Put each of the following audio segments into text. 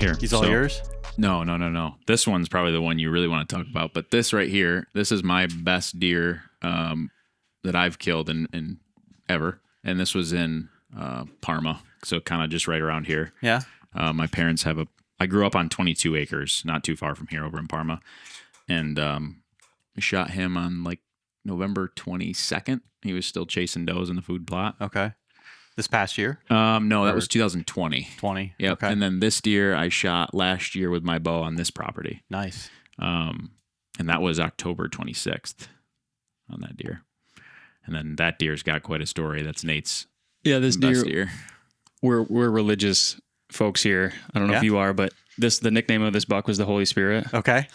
Here. These all yours? No. This one's probably the one you really want to talk about. But this right here, this is my best deer that I've killed in ever. And this was in Parma. So kind of just right around here. Yeah. My parents have I grew up on 22 acres, not too far from here over in Parma. And we shot him on like November 22nd. He was still chasing does in the food plot. Okay. This past year? No, that was 2020. 20. Yep. Okay. And then this deer I shot last year with my bow on this property. Nice. And that was October 26th on that deer. And then that deer's got quite a story. That's Nate's this best deer. We're religious folks here. I don't know if you are, but the nickname of this buck was the Holy Spirit. Okay.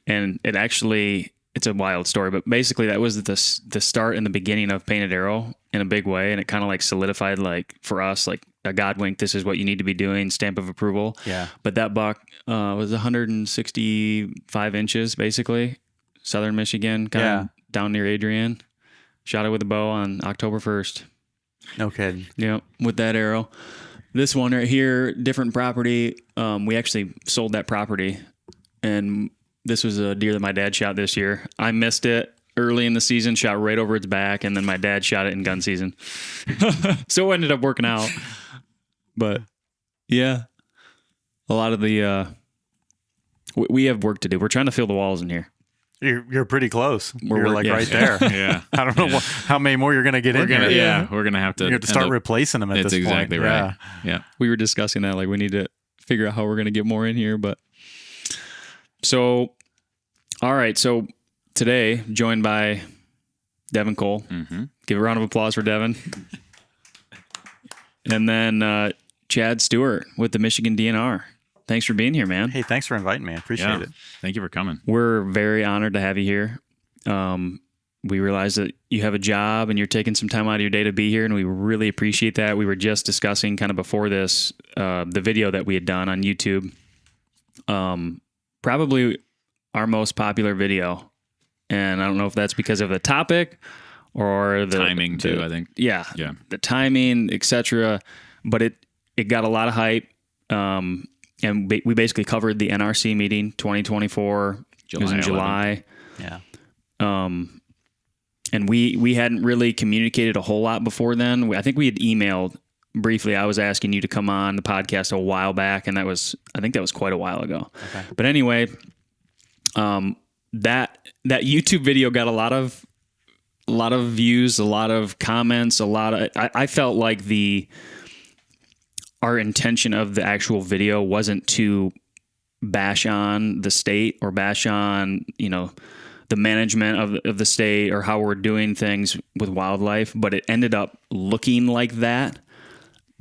And it's a wild story, but basically that was the start and the beginning of Painted Arrow in a big way. And it kind of like solidified, like for us, like a God wink, this is what you need to be doing, stamp of approval. Yeah. But that buck was 165 inches, basically, southern Michigan, kind of down near Adrian. Shot it with a bow on October 1st. No kidding. Yeah, with that arrow. This one right here, different property. We actually sold that property, and this was a deer that my dad shot this year. I missed it early in the season, shot right over its back, and then my dad shot it in gun season. So it ended up working out. But yeah, a lot of the we have work to do. We're trying to fill the walls in here. You're pretty close. You're like right there. there. Yeah. I don't know how many more you're going to get in here. Yeah, we're going to have to. You have to start replacing them at this point. That's exactly right. Yeah. We were discussing that. Like, we need to figure out how we're going to get more in here. But so, all right. So today, joined by Devin Cole. Mm-hmm. Give a round of applause for Devin. And then Chad Stewart with the Michigan DNR. Thanks for being here, man. Hey, thanks for inviting me. I appreciate it. Thank you for coming. We're very honored to have you here. We realize that you have a job and you're taking some time out of your day to be here, and we really appreciate that. We were just discussing kind of before this, the video that we had done on YouTube. Probably our most popular video. And I don't know if that's because of the topic or the timing too, I think. Yeah. The timing, etc. But it got a lot of hype. And we basically covered the NRC meeting 2024. It was in July. Yeah. And we hadn't really communicated a whole lot before then. I think we had emailed briefly. I was asking you to come on the podcast a while back, and I think that was quite a while ago. Okay. But anyway, that YouTube video got a lot of views, a lot of comments, I felt like our intention of the actual video wasn't to bash on the state or bash on, the management of the state or how we're doing things with wildlife, but it ended up looking like that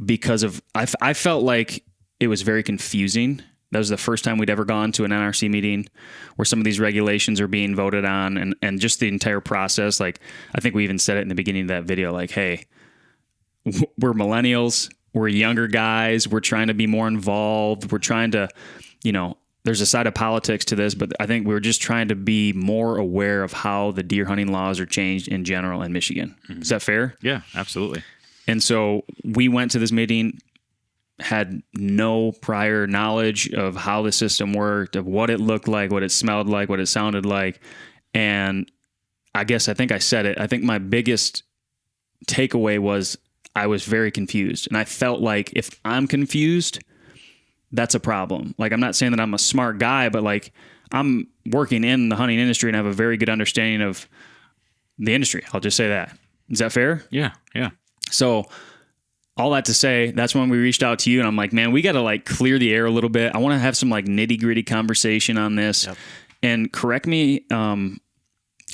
because I felt like it was very confusing. That was the first time we'd ever gone to an NRC meeting where some of these regulations are being voted on and just the entire process. Like, I think we even said it in the beginning of that video, like, hey, we're millennials. We're younger guys. We're trying to be more involved. We're trying to, there's a side of politics to this, but I think we're just trying to be more aware of how the deer hunting laws are changed in general in Michigan. Mm-hmm. Is that fair? Yeah, absolutely. And so we went to this meeting, had no prior knowledge of how the system worked, of what it looked like, what it smelled like, what it sounded like. And I think I said it. I think my biggest takeaway was I was very confused, and I felt like if I'm confused, that's a problem. Like, I'm not saying that I'm a smart guy, but like, I'm working in the hunting industry and have a very good understanding of the industry. I'll just say that. Is that fair? Yeah. So all that to say, that's when we reached out to you, and I'm like, man, we got to like clear the air a little bit. I want to have some like nitty gritty conversation on this. Yep. And correct me,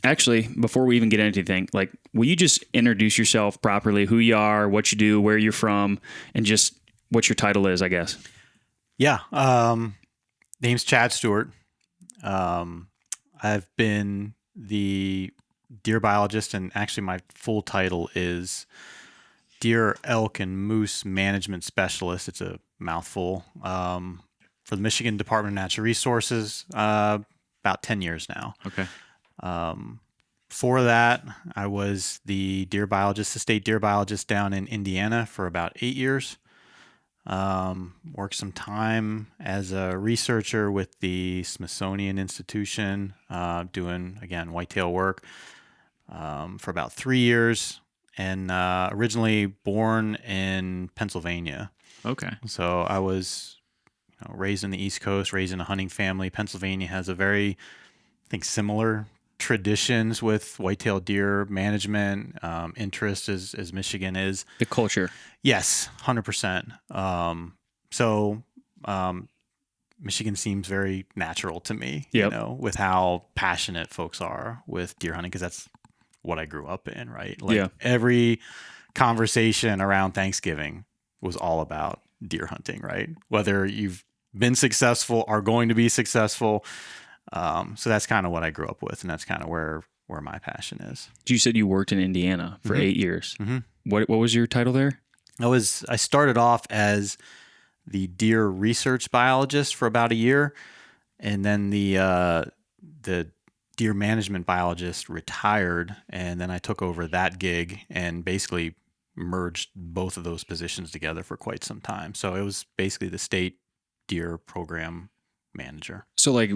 actually, before we even get into anything, like, will you just introduce yourself properly, who you are, what you do, where you're from, and just what your title is, I guess? Yeah. Name's Chad Stewart. I've been the deer biologist, and actually my full title is Deer, Elk, and Moose Management Specialist. It's a mouthful. For the Michigan Department of Natural Resources, about 10 years now. Okay. Before that, I was the state deer biologist down in Indiana for about 8 years. Worked some time as a researcher with the Smithsonian Institution, doing, again, whitetail work for about 3 years, and originally born in Pennsylvania. Okay. So I was raised in the East Coast, raised in a hunting family. Pennsylvania has a very, I think, similar traditions with whitetail deer management, interest as Michigan is. The culture. Yes, 100%. So Michigan seems very natural to me, Yep. with how passionate folks are with deer hunting, because that's what I grew up in, right? Like Yeah. every conversation around Thanksgiving was all about deer hunting, right? Whether you've been successful, are going to be successful. So that's kind of what I grew up with, and that's kind of where my passion is. You said you worked in Indiana for 8 years. Mhm. What was your title there? I started off as the deer research biologist for about a year, and then the deer management biologist retired, and then I took over that gig and basically merged both of those positions together for quite some time. So it was basically the state deer program manager. So like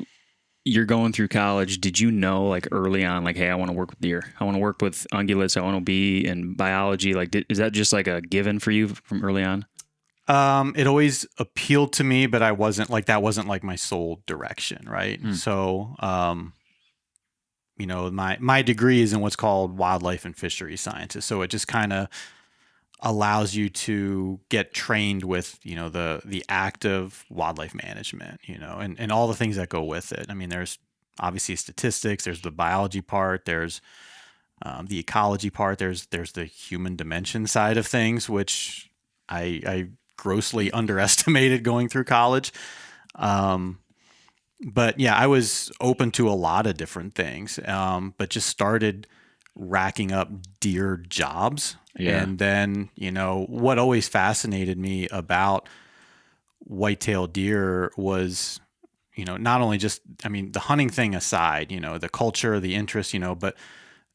you're going through college, did you know like early on, like, hey, I want to work with deer. I want to work with ungulates. I want to be in biology. Like, is that just like a given for you from early on? It always appealed to me, but that wasn't like my sole direction. Right. So, my degree is in what's called wildlife and fishery sciences. So it just kind of allows you to get trained with, the act of wildlife management, and all the things that go with it. I mean, there's obviously statistics, there's the biology part, there's the ecology part, there's the human dimension side of things, which I grossly underestimated going through college. But yeah, I was open to a lot of different things, but just started racking up deer jobs. Yeah. And then, what always fascinated me about whitetail deer was, not only just, the hunting thing aside, the culture, the interest, but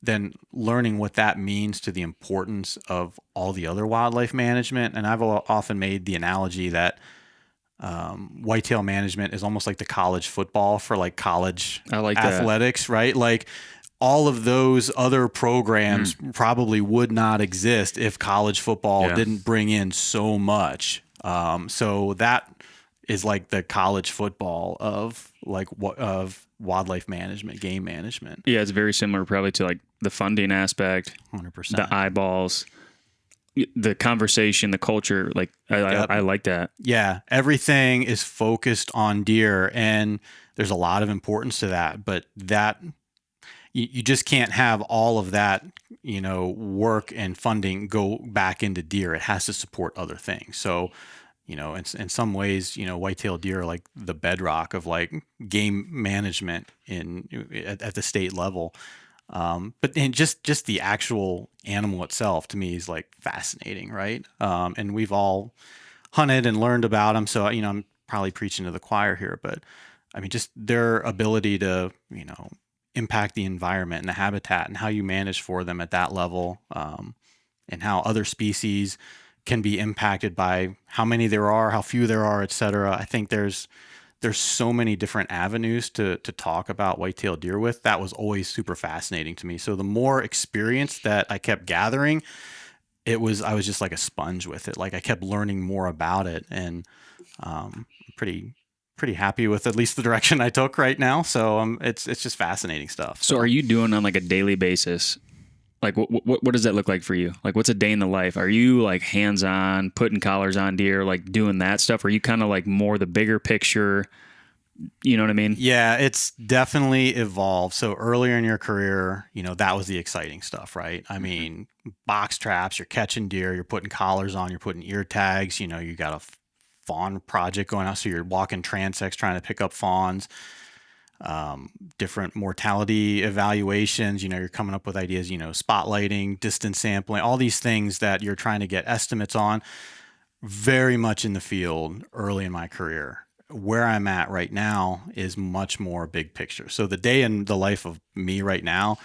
then learning what that means to the importance of all the other wildlife management. And I've often made the analogy that whitetail management is almost like the college football for like college I like athletics, right? Like all of those other programs probably would not exist if college football didn't bring in so much. So that is like the college football of wildlife management, game management. Yeah, it's very similar probably to like the funding aspect, 100%. the eyeballs, the conversation, the culture. Like I like that. Yeah, everything is focused on deer, and there's a lot of importance to that. But that you just can't have all of that, work and funding go back into deer. It has to support other things. So, in some ways, whitetail deer are like the bedrock of like game management at the state level. But just the actual animal itself to me is like fascinating, right? And we've all hunted and learned about them. So, I'm probably preaching to the choir here, but just their ability to, impact the environment and the habitat and how you manage for them at that level, and how other species can be impacted by how many there are, how few there are, et cetera. I think there's so many different avenues to talk about whitetail deer with. That was always super fascinating to me. So the more experience that I kept gathering, I was just like a sponge with it. Like I kept learning more about it, and pretty happy with at least the direction I took right now. So it's just fascinating stuff. So are you doing on like a daily basis? Like what does that look like for you? Like what's a day in the life? Are you like hands on putting collars on deer, like doing that stuff? Or are you kind of like more the bigger picture? You know what I mean? Yeah, it's definitely evolved. So earlier in your career, that was the exciting stuff, right? I mean, box traps, you're catching deer, you're putting collars on, you're putting ear tags, you got a fawn project going on. So you're walking transects trying to pick up fawns, different mortality evaluations, you're coming up with ideas, spotlighting, distance sampling, all these things that you're trying to get estimates on. Very much in the field early in my career. Where I'm at right now is much more big picture. So the day in the life of me right now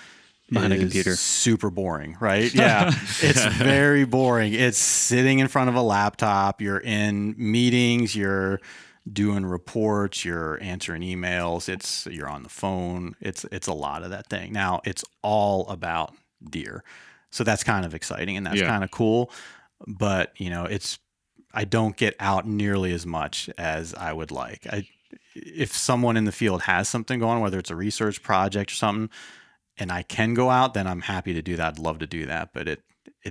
Behind a is computer. super boring, right? Yeah, it's very boring. It's sitting in front of a laptop. You're in meetings. You're doing reports. You're answering emails. You're on the phone. It's a lot of that thing. Now it's all about deer, so that's kind of exciting and that's Yeah. kind of cool. But I don't get out nearly as much as I would like. If someone in the field has something going, whether it's a research project or something, and I can go out, then I'm happy to do that. I'd love to do that, but it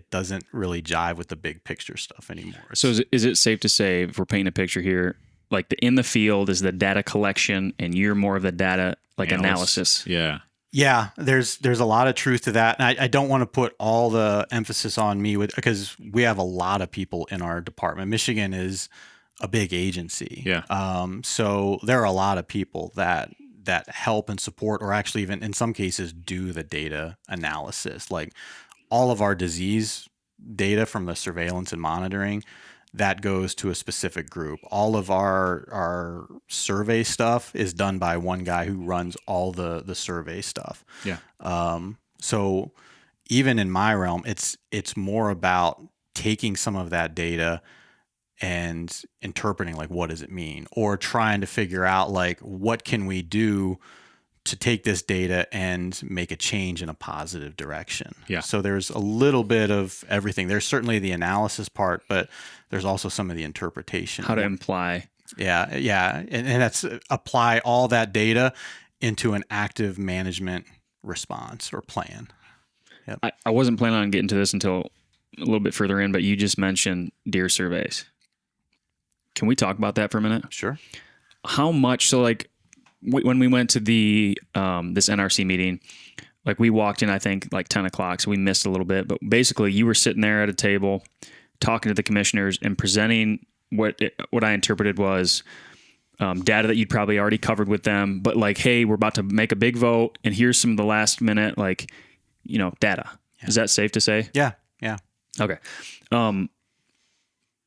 doesn't really jive with the big picture stuff anymore. So is it safe to say, if we're painting a picture here, like in the field is the data collection and you're more of the data analysis? Yeah. Yeah, there's a lot of truth to that. And I don't want to put all the emphasis on me because we have a lot of people in our department. Michigan is a big agency. Yeah. So there are a lot of people that help and support, or actually even in some cases do the data analysis. Like all of our disease data from the surveillance and monitoring, that goes to a specific group. All of our survey stuff is done by one guy who runs all the survey stuff. Yeah. So even in my realm, it's more about taking some of that data and interpreting, like, what does it mean, or trying to figure out, like, what can we do to take this data and make a change in a positive direction. Yeah. So there's a little bit of everything. There's certainly the analysis part, but there's also some of the interpretation. How to imply. Yeah. Yeah. And that's apply all that data into an active management response or plan. Yep. I wasn't planning on getting to this until a little bit further in, but you just mentioned deer surveys. Can we talk about that for a minute? Sure. How much? So like when we went to the this NRC meeting, like we walked in, I think like 10 o'clock, so we missed a little bit, but basically you were sitting there at a table talking to the commissioners and presenting what I interpreted was data that you'd probably already covered with them, but like, hey, we're about to make a big vote and here's some of the last minute, like, data. Yeah. Is that safe to say? Yeah. Yeah. Okay.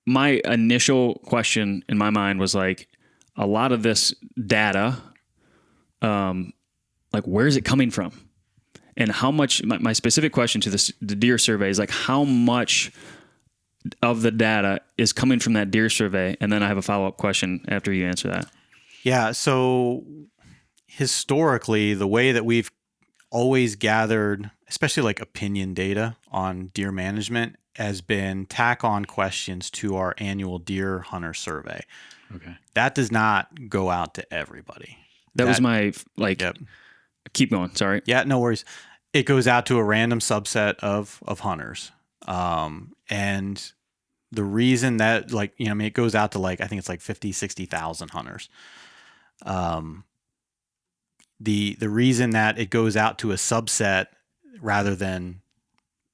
My initial question in my mind was like, a lot of this data, like where is it coming from? And how much, my specific question to the deer survey is like, how much of the data is coming from that deer survey? And then I have a follow-up question after you answer that. Yeah. So historically, the way that we've always gathered, especially like opinion data on deer management, has been tack on questions to our annual deer hunter survey. Okay. That does not go out to everybody. That was my, like, yep. Keep going. Sorry. Yeah, no worries. It goes out to a random subset of hunters. And the reason that, like, it goes out to, like, I think it's like 50, 60,000 hunters. The reason that it goes out to a subset rather than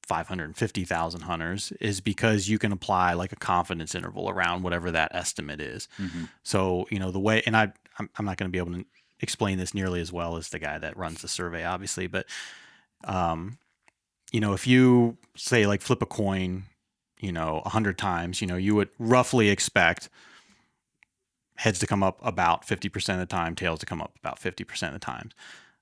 550,000 hunters is because you can apply like a confidence interval around whatever that estimate is. Mm-hmm. So, the way, and I'm not going to be able to explain this nearly as well as the guy that runs the survey, obviously, but, if you say like flip a coin, 100 times, you would roughly expect heads to come up about 50% of the time, tails to come up about 50% of the time.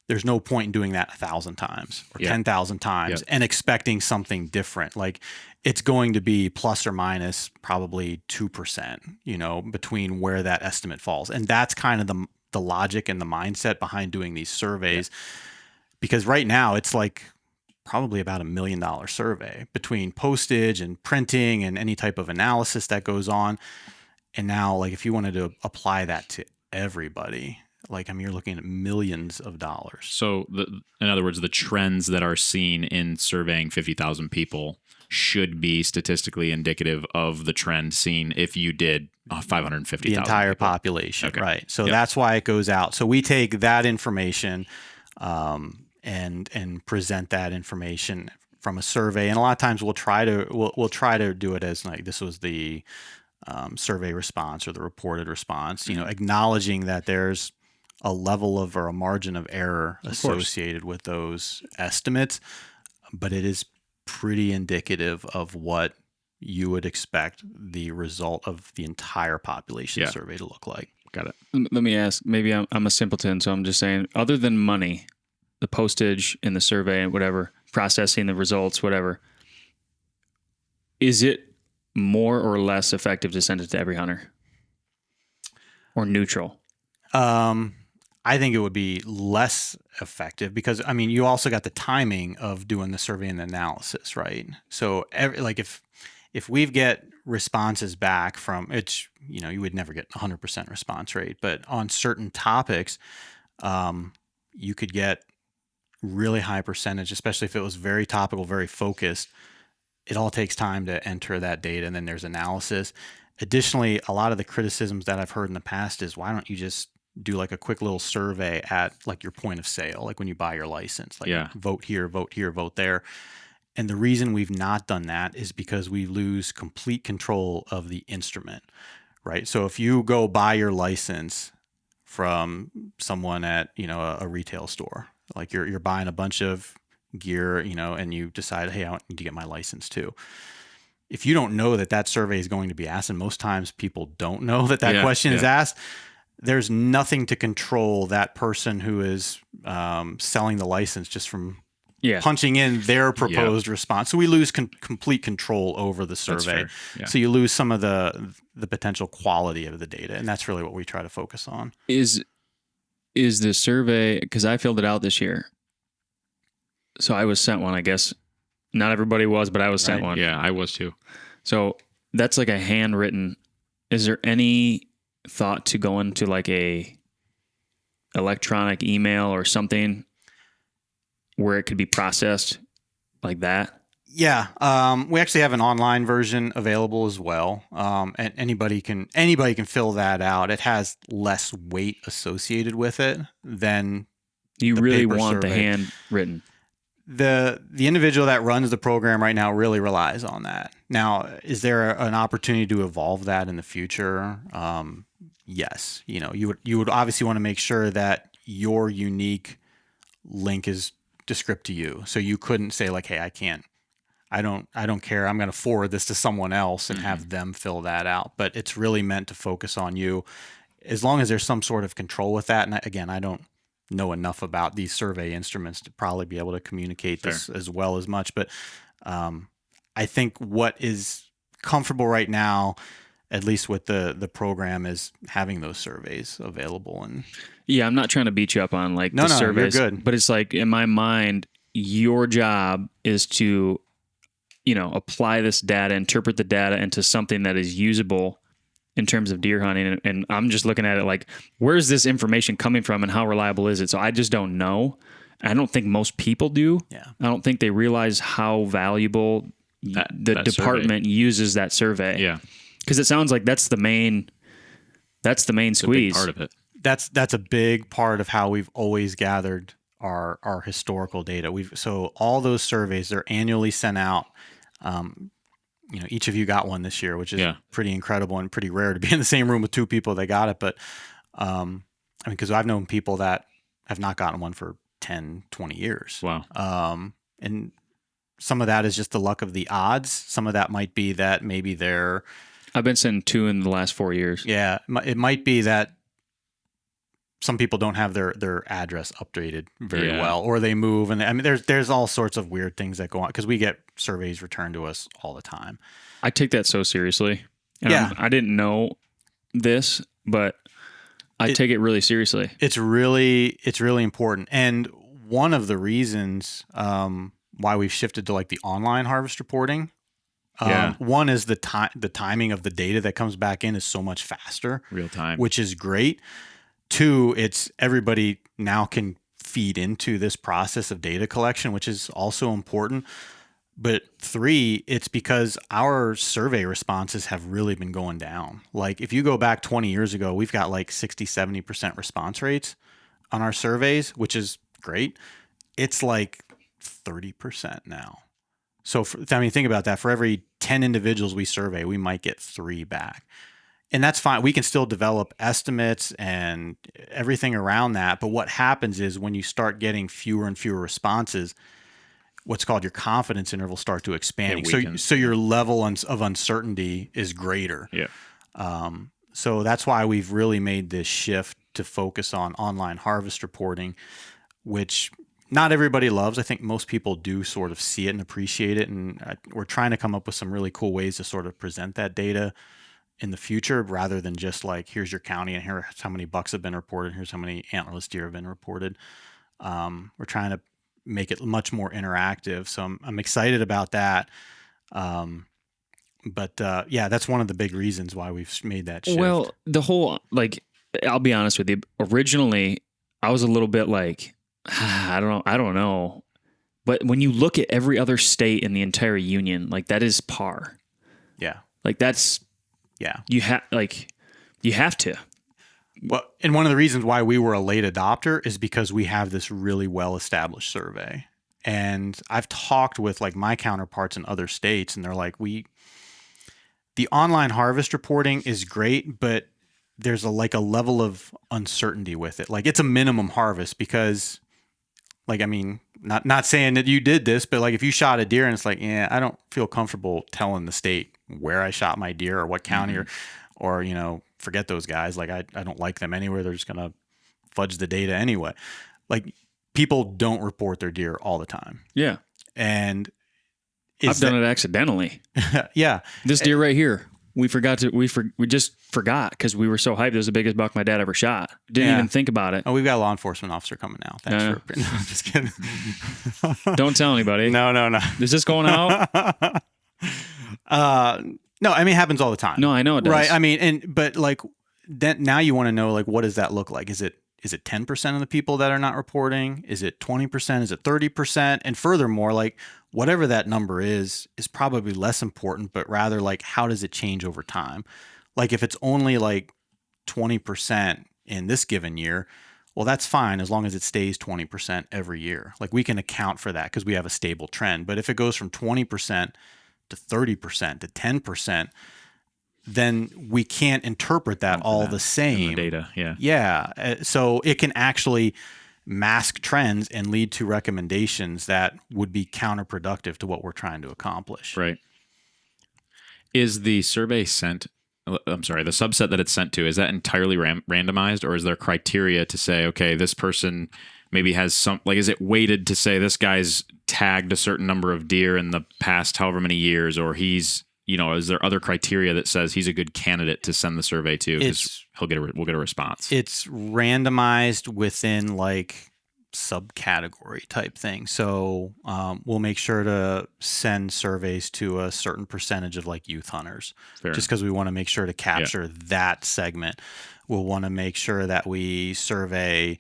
There's no point in doing that 1,000 times or 10,000 times and expecting something different. Like, it's going to be plus or minus probably 2%, between where that estimate falls. And that's kind of the logic and the mindset behind doing these surveys. Because right now it's like probably about $1 million survey between postage and printing and any type of analysis that goes on. And now, like, if you wanted to apply that to everybody, like, you're looking at millions of dollars. So, in other words, the trends that are seen in surveying 50,000 people should be statistically indicative of the trend seen if you did 550,000. The entire people. Population, okay. Right. So that's why it goes out. So we take that information and present that information from a survey. And a lot of times we'll try to do it as like, this was the survey response or the reported response, acknowledging that there's a level of or a margin of error associated with those estimates, but it is pretty indicative of what you would expect the result of the entire population survey to look like. Got it. Let me ask, maybe I'm a simpleton, so I'm just saying, other than money, the postage in the survey and whatever, processing the results, whatever. Is it more or less effective to send it to every hunter, or neutral? I think it would be less effective because, I mean, you also got the timing of doing the survey and the analysis, right? So if we get responses back from it's, you would never get 100% response rate, but on certain topics, you could get really high percentage, especially if it was very topical, very focused. It all takes time to enter that data, and then there's analysis. Additionally, a lot of the criticisms that I've heard in the past is, why don't you just do like a quick little survey at like your point of sale, like when you buy your license, like vote here, vote there. And the reason we've not done that is because we lose complete control of the instrument, right? So if you go buy your license from someone at, a retail store, like you're buying a bunch of gear, and you decide, hey, I need to get my license too. If you don't know that survey is going to be asked, and most times people don't know that question is asked, there's nothing to control that person who is selling the license just from punching in their proposed response. So we lose complete control over the survey. Yeah. So you lose some of the potential quality of the data, and that's really what we try to focus on. Is the survey, because I filled it out this year, so I was sent one, I guess. Not everybody was, but I was sent one. Yeah, I was too. So that's like a handwritten. Is there any thought to go into like a electronic email or something where it could be processed like that? Yeah, we actually have an online version available as well, and anybody can fill that out. It has less weight associated with it than you the really paper want survey. the handwritten. The individual that runs the program right now really relies on that. Now, is there an opportunity to evolve that in the future? Yes. You would obviously want to make sure that your unique link is descript to you. So you couldn't say like, hey, I don't care. I'm going to forward this to someone else and have them fill that out. But it's really meant to focus on you. As long as there's some sort of control with that. And again, I don't know enough about these survey instruments to probably be able to communicate this as well as much. But I think what is comfortable right now, at least with the program, is having those surveys available. And yeah, I'm not trying to beat you up on like the surveys, you're good. But it's like, in my mind, your job is to, apply this data, interpret the data into something that is usable in terms of deer hunting. And I'm just looking at it like, where's this information coming from and how reliable is it? So I just don't know. I don't think most people do. Yeah. I don't think they realize how valuable the department uses that survey. Yeah. Because it sounds like that's the main squeeze. A big part of it. That's a big part of how we've always gathered our historical data. So all those surveys, they're annually sent out. Each of you got one this year, which is pretty incredible and pretty rare to be in the same room with two people that got it. But because I've known people that have not gotten one for 10, 20 years. Wow. And some of that is just the luck of the odds. Some of that might be that maybe I've been sending 2 in the last 4 years. Yeah. It might be that some people don't have their address updated very well, or they move. And I mean, there's all sorts of weird things that go on because we get surveys returned to us all the time. I take that so seriously. And I didn't know this, but I take it really seriously. It's really important. And one of the reasons why we've shifted to like the online harvest reporting, one is the timing of the data that comes back in is so much faster, real time, which is great. 2, it's everybody now can feed into this process of data collection, which is also important. But 3, it's because our survey responses have really been going down. Like if you go back 20 years ago, we've got like 60, 70% response rates on our surveys, which is great. It's like 30% now. So think about that. For every 10 individuals we survey, we might get 3 back. And that's fine. We can still develop estimates and everything around that. But what happens is when you start getting fewer and fewer responses, what's called your confidence interval start to expand. So your level of uncertainty is greater. Yeah. So that's why we've really made this shift to focus on online harvest reporting, which not everybody loves. I think most people do sort of see it and appreciate it. And we're trying to come up with some really cool ways to sort of present that data in the future, rather than just like, here's your county and here's how many bucks have been reported. Here's how many antlerless deer have been reported. We're trying to make it much more interactive. So I'm excited about that. But that's one of the big reasons why we've made that shift. Well, the whole, like, I'll be honest with you. Originally, I was a little bit like, I don't know. But when you look at every other state in the entire union, like, that is par. Yeah. Like, that's, you have to. Well, and one of the reasons why we were a late adopter is because we have this really well-established survey. And I've talked with like my counterparts in other states, and they're like, the online harvest reporting is great, but there's a level of uncertainty with it. Like, it's a minimum harvest because, like, I mean, not saying that you did this, but like, if you shot a deer and it's like, I don't feel comfortable telling the state where I shot my deer or what county, or you know, forget those guys. Like, I don't like them anywhere. They're just gonna fudge the data anyway. Like, people don't report their deer all the time. Yeah, and I've done it accidentally. Yeah, this deer right here. We just forgot because we were so hyped. It was the biggest buck my dad ever shot. Didn't even think about it. Oh, we've got a law enforcement officer coming now. Thanks for. No, I'm just kidding. Don't tell anybody. No. Is this going out? No, I mean, it happens all the time. No, I know it does. Right. I mean, but like, then now you want to know, like, what does that look like? Is it 10% of the people that are not reporting? Is it 20%? Is it 30%? And furthermore, like, whatever that number is probably less important, but rather like, how does it change over time? Like, if it's only like 20% in this given year, well, that's fine as long as it stays 20% every year. Like, we can account for that because we have a stable trend. But if it goes from 20% to 30% to 10%, then we can't interpret that all the same. In the data, yeah. Yeah. So it can actually mask trends and lead to recommendations that would be counterproductive to what we're trying to accomplish. Right. Is the survey sent, I'm sorry, the subset that it's sent to, is that entirely randomized, or is there criteria to say, okay, this person maybe has some, like, is it weighted to say this guy's tagged a certain number of deer in the past however many years, or he's, you know, is there other criteria that says he's a good candidate to send the survey to? Because we'll get a response. It's randomized within like subcategory type thing. So we'll make sure to send surveys to a certain percentage of like youth hunters, just because we want to make sure to capture that segment. We'll want to make sure that we survey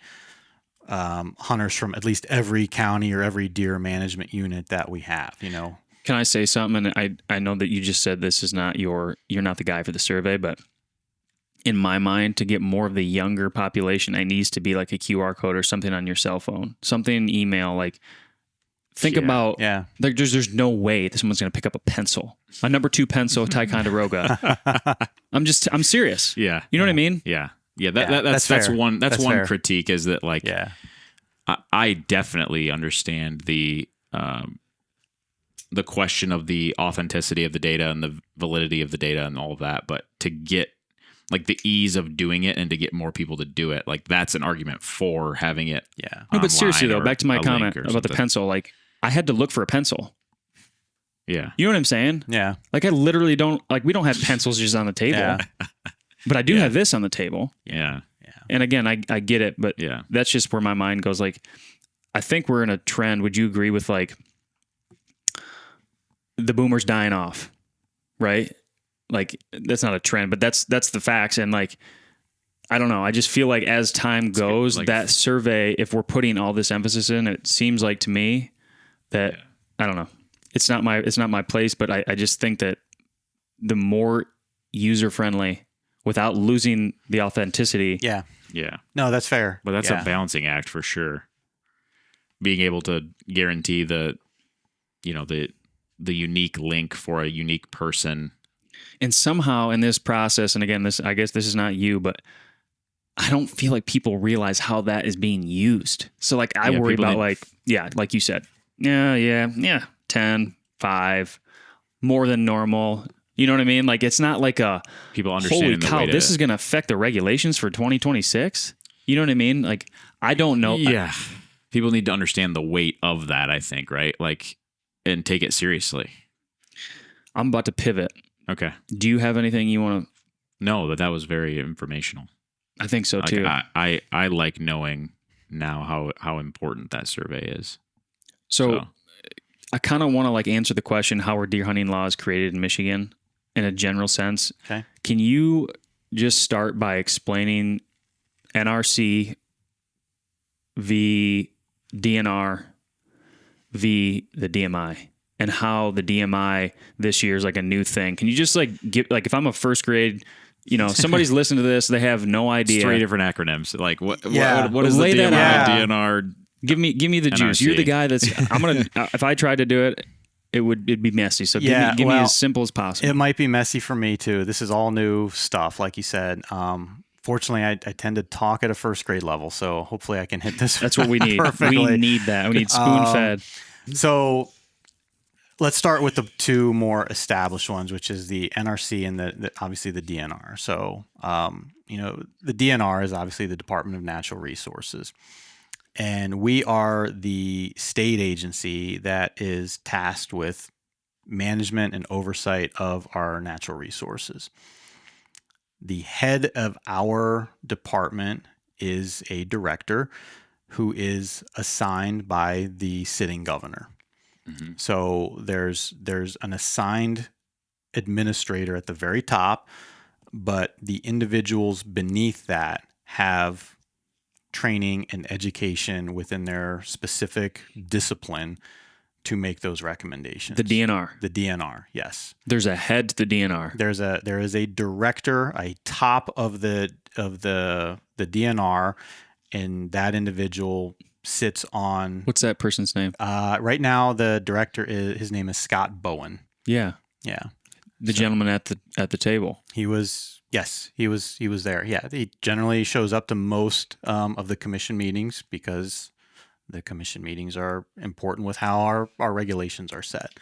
hunters from at least every county or every deer management unit that we have, you know. Can I say something? And I know that you just said this is not you're not the guy for the survey, but in my mind, to get more of the younger population, it needs to be like a QR code or something on your cell phone, something email. Like, think about, like, there's no way that someone's going to pick up a pencil, a number 2 pencil, Ticonderoga. I'm serious. Yeah. You know what I mean? Yeah. Yeah. That's one fair. critique is that, like, I definitely understand the question of the authenticity of the data and the validity of the data and all of that, but to get like the ease of doing it and to get more people to do it, like, that's an argument for having it. Yeah. No, but seriously though, back to my comment about the pencil, like, I had to look for a pencil. Yeah. You know what I'm saying? Yeah. Like, I literally don't, like, we don't have pencils just on the table, but I do have this on the table. Yeah. And again, I get it, but that's just where my mind goes. Like, I think we're in a trend. Would you agree with, like, the boomers dying off, right? Like, that's not a trend, but that's the facts. And, like, I don't know. I just feel like as time goes, like, that survey, if we're putting all this emphasis in, it seems like to me that, I don't know. It's not my place, but I just think that the more user friendly without losing the authenticity. Yeah. Yeah. No, that's fair. But that's a balancing act for sure. Being able to guarantee the unique link for a unique person. And somehow in this process, and again, I guess this is not you, but I don't feel like people realize how that is being used. So, like, I worry about like you said, 10, 5, more than normal. You know what I mean? Like, it's not like people understand. Holy cow, this is going to affect the regulations for 2026. You know what I mean? Like, I don't know. Yeah. people need to understand the weight of that, I think, right? Like, and take it seriously. I'm about to pivot. Okay. Do you have anything you want to? No, but that was very informational. I think so Like, too. I like knowing now how important that survey is. So I kind of want to like answer the question, how are deer hunting laws created in Michigan in a general sense? Okay. Can you just start by explaining NRC v. DNR v. the DMI and how the DMI this year is like a new thing? Can you just like give, like, if I'm a first grade, somebody's listening to this, they have no idea. It's 3 different acronyms. Like what is Lay the that DMI, out. DNR? Give me the juice. NRC. You're the guy I'm going to, if I tried to do it, it'd be messy. So give me as simple as possible. It might be messy for me too. This is all new stuff, like you said. Fortunately, I tend to talk at a first grade level, so hopefully I can hit this. That's what we need. Perfectly. We need that. We need spoon fed. So let's start with the 2 more established ones, which is the NRC and the obviously the DNR. So the DNR is obviously the Department of Natural Resources. And we are the state agency that is tasked with management and oversight of our natural resources. The head of our department is a director who is assigned by the sitting governor. Mm-hmm. So there's an assigned administrator at the very top, but the individuals beneath that have training and education within their specific discipline to make those recommendations. The DNR. The DNR, yes. There's a head to the DNR. There is a director, a top of the DNR, and that individual sits on. What's that person's name? Right now, the director his name is Scott Bowen. Yeah. The gentleman at the table. He was there. Yeah, he generally shows up to most of the commission meetings because the commission meetings are important with how our regulations are set.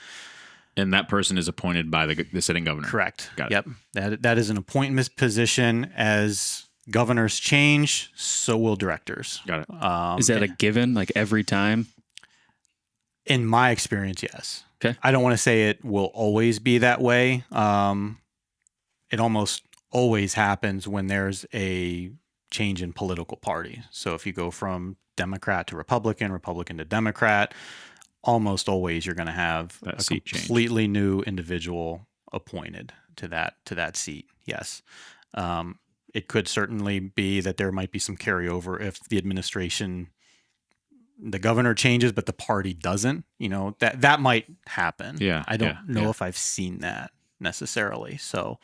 And that person is appointed by the sitting governor. Correct. Got it. Yep. That is an appointment position. As governors change, so will directors. Got it. Is that a given, like every time? In my experience, yes. Okay. I don't want to say it will always be that way. It almost always happens when there's a change in political party. So if you go from Democrat to Republican, Republican to Democrat, almost always you're going to have that a completely new individual appointed to that seat. Yes. It could certainly be that there might be some carryover if the administration, the governor changes, but the party doesn't, that might happen. Yeah. I don't know if I've seen that necessarily. So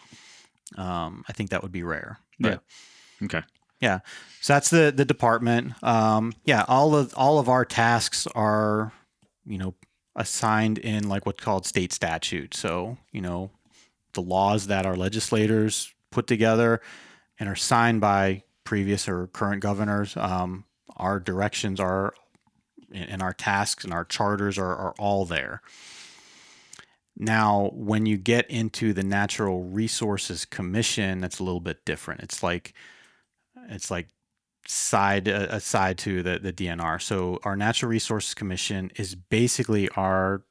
I think that would be rare. But, yeah. Okay. Yeah. So that's the department. All of our tasks are, assigned in like what's called state statute. So, the laws that our legislators put together and are signed by previous or current governors. Our directions are, and our tasks and our charters are all there. Now, when you get into the Natural Resources Commission, that's a little bit different. It's like side to the DNR. So our Natural Resources Commission is basically our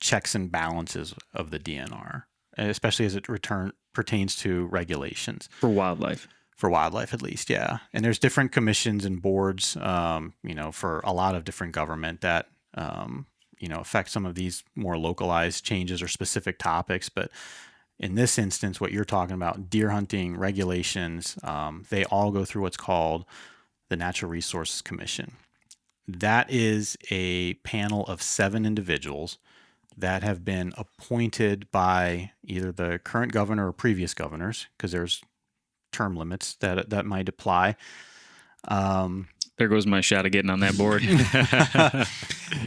checks and balances of the DNR, especially as it pertains to regulations. For wildlife. For wildlife, at least, yeah. And there's different commissions and boards, for a lot of different government that, affect some of these more localized changes or specific topics. But in this instance, what you're talking about, deer hunting regulations, they all go through what's called the Natural Resources Commission. That is a panel of 7 individuals that have been appointed by either the current governor or previous governors, because there's term limits that might apply. There goes my shot of getting on that board.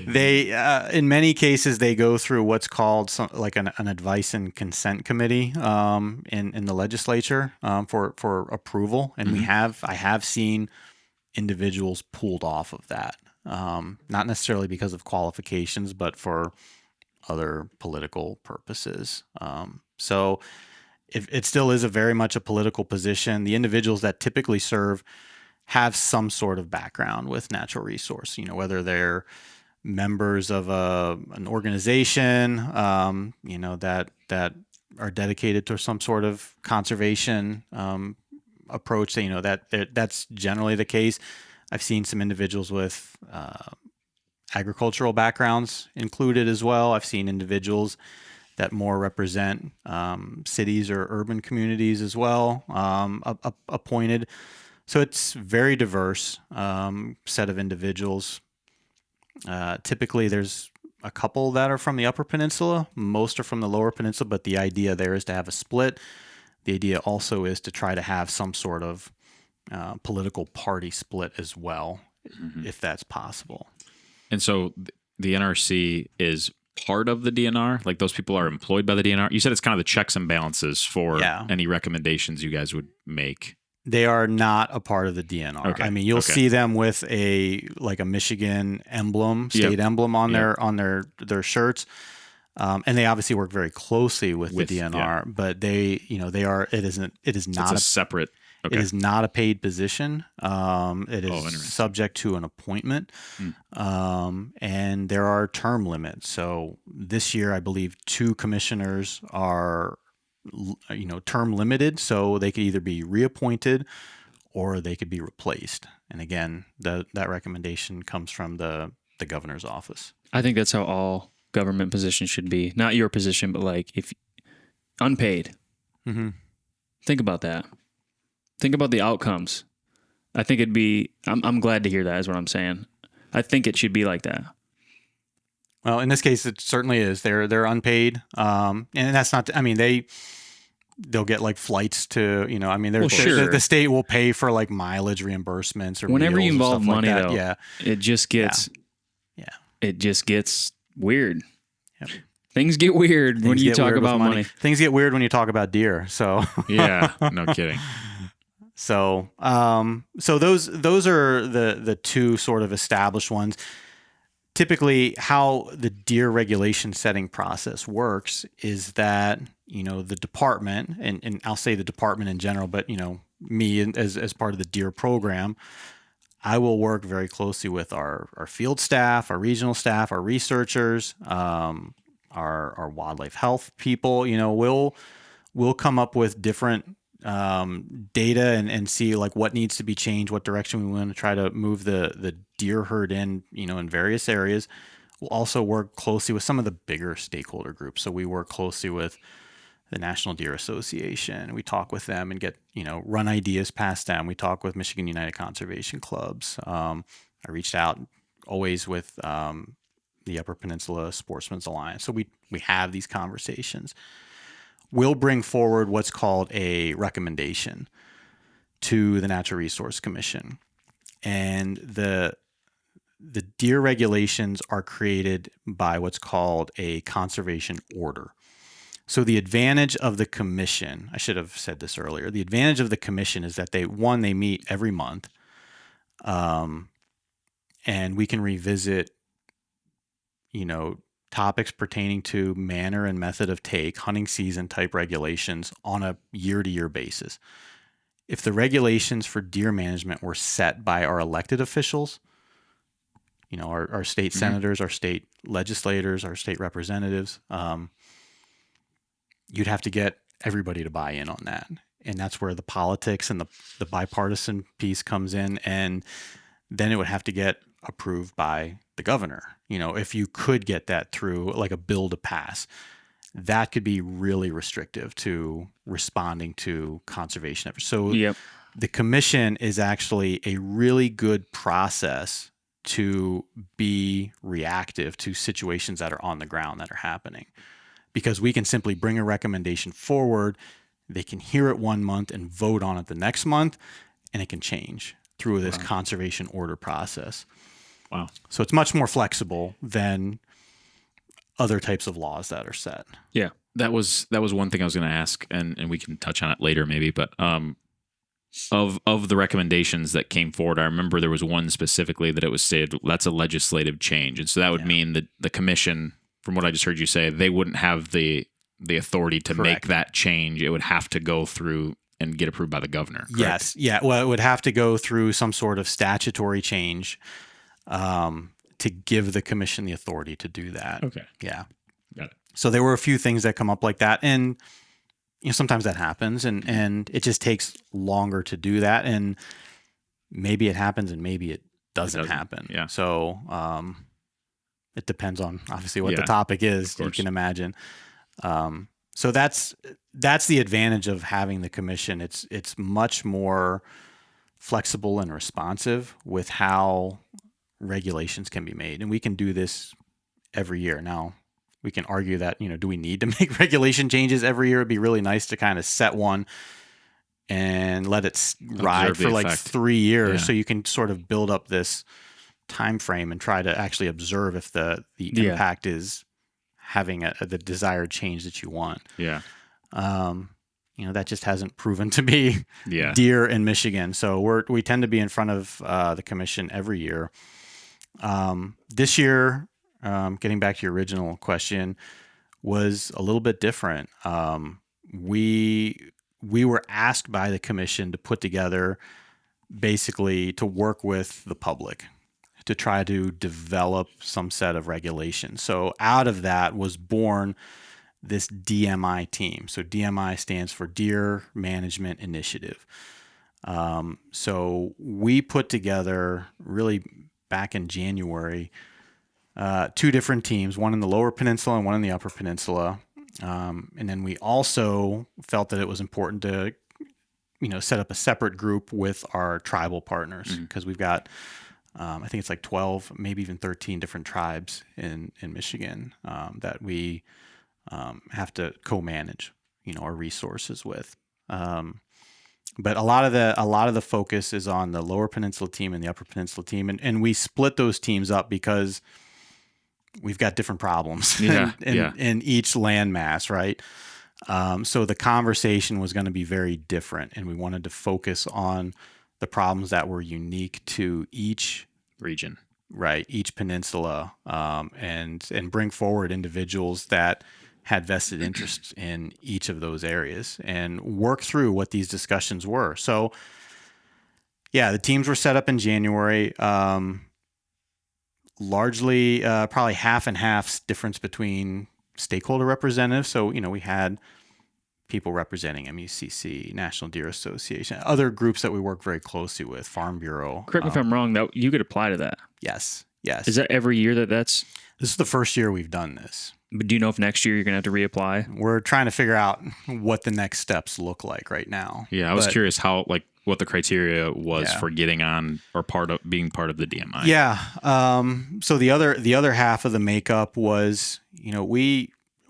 They, in many cases, they go through what's called an advice and consent committee in the legislature for approval, and I have seen individuals pulled off of that, not necessarily because of qualifications, but for other political purposes. So if it still is very much a political position, the individuals that typically serve have some sort of background with natural resource, whether they're members of an organization, that are dedicated to some sort of conservation approach. That's generally the case. I've seen some individuals with agricultural backgrounds included as well. I've seen individuals that more represent cities or urban communities as well, appointed. So it's very diverse set of individuals. Typically, there's a couple that are from the Upper Peninsula. Most are from the Lower Peninsula, but the idea there is to have a split. The idea also is to try to have some sort of political party split as well, if that's possible. And so the NRC is part of the DNR? Like those people are employed by the DNR? You said it's kind of the checks and balances for any recommendations you guys would make. They are not a part of the DNR. Okay. I mean, you'll see them with a Michigan emblem, state emblem on their shirts. And they obviously work very closely with the DNR, but they are, it is not a separate, it is not a paid position. It is subject to an appointment. And there are term limits. So this year, I believe 2 commissioners are, term limited. So they could either be reappointed or they could be replaced. And again, that recommendation comes from the governor's office. I think that's how all government positions should be. Not your position, but like if unpaid. Think about that. Think about the outcomes. I think it'd be, I'm glad to hear that is what I'm saying. I think it should be like that. Well, in this case, it certainly is. They're unpaid. And that's not, they'll get like flights to, the state will pay for like mileage reimbursements or whenever you meals involve money like that. though, it just gets, it just gets weird. Yep. Things get weird when you talk about money. Things get weird when you talk about deer. So yeah, no kidding. So those are the 2 sort of established ones. Typically, how the deer regulation setting process works is that the department, and I'll say the department in general, but me as part of the deer program, I will work very closely with our field staff, our regional staff, our researchers, our wildlife health people. We'll come up with different data and see like what needs to be changed, what direction we want to try to move the deer herd in various areas. We'll also work closely with some of the bigger stakeholder groups. So we work closely with the National Deer Association. We talk with them and get, run ideas past them. We talk with Michigan United Conservation Clubs. I reached out always with the Upper Peninsula Sportsmen's Alliance. So we have these conversations. We'll bring forward what's called a recommendation to the Natural Resource Commission. And the deer regulations are created by what's called a conservation order. So the advantage of the commission, I should have said this earlier, the advantage of the commission is that they meet every month, and we can revisit, topics pertaining to manner and method of take, hunting season type regulations on a year-to-year basis. If the regulations for deer management were set by our elected officials, our state senators, our state legislators, our state representatives, you'd have to get everybody to buy in on that. And that's where the politics and the bipartisan piece comes in. And then it would have to get approved by the governor. If you could get that through like a bill to pass, that could be really restrictive to responding to conservation efforts. So the commission is actually a really good process to be reactive to situations that are on the ground that are happening, because we can simply bring a recommendation forward. They can hear it one month and vote on it the next month, and it can change through this conservation order process. Wow. So it's much more flexible than other types of laws that are set. Yeah. That was one thing I was going to ask, and we can touch on it later maybe, but of the recommendations that came forward, I remember there was one specifically that it was stated that's a legislative change. And so that would mean that the commission, from what I just heard you say, they wouldn't have the authority to make that change. It would have to go through and get approved by the governor. Correct? Yes. Yeah. Well, it would have to go through some sort of statutory change to give the commission the authority to do that. Okay. Yeah. Got it. So there were a few things that come up like that. And sometimes that happens and it just takes longer to do that. And maybe it happens and maybe it doesn't happen. Yeah. So it depends on obviously what the topic is, you can imagine. So that's the advantage of having the commission. It's much more flexible and responsive with how regulations can be made. And we can do this every year. Now, we can argue that, do we need to make regulation changes every year? It'd be really nice to kind of set one and let it ride for like 3 years so you can sort of build up this time frame and try to actually observe if the impact is having the desired change that you want. Yeah. That just hasn't proven to be deer in Michigan. So we tend to be in front of the commission every year. This year, getting back to your original question, was a little bit different. We were asked by the commission to put together, basically to work with the public to try to develop some set of regulations. So out of that was born this DMI team. So DMI stands for Deer Management Initiative. So we put together, really back in January, 2 different teams, one in the Lower Peninsula and one in the Upper Peninsula. And then we also felt that it was important to, set up a separate group with our tribal partners because we've got, I think it's like 12, maybe even 13 different tribes in Michigan that we have to co-manage, our resources with. But a lot of the focus is on the Lower Peninsula team and the Upper Peninsula team, and we split those teams up because we've got different problems in each landmass, right? So the conversation was going to be very different, and we wanted to focus on the problems that were unique to each region, right? Each peninsula, and bring forward individuals that had vested interests in each of those areas and work through what these discussions were. So, the teams were set up in January. Largely, probably half and half difference between stakeholder representatives. So, we had people representing MUCC, National Deer Association, other groups that we work very closely with, Farm Bureau. Correct me if I'm wrong, that you could apply to that. Yes. Is that every year that's? This is the first year we've done this. But do you know if next year you're going to have to reapply? We're trying to figure out what the next steps look like right now. Yeah, I was curious what the criteria was for getting on or being part of the DMI. Yeah. So the other half of the makeup was,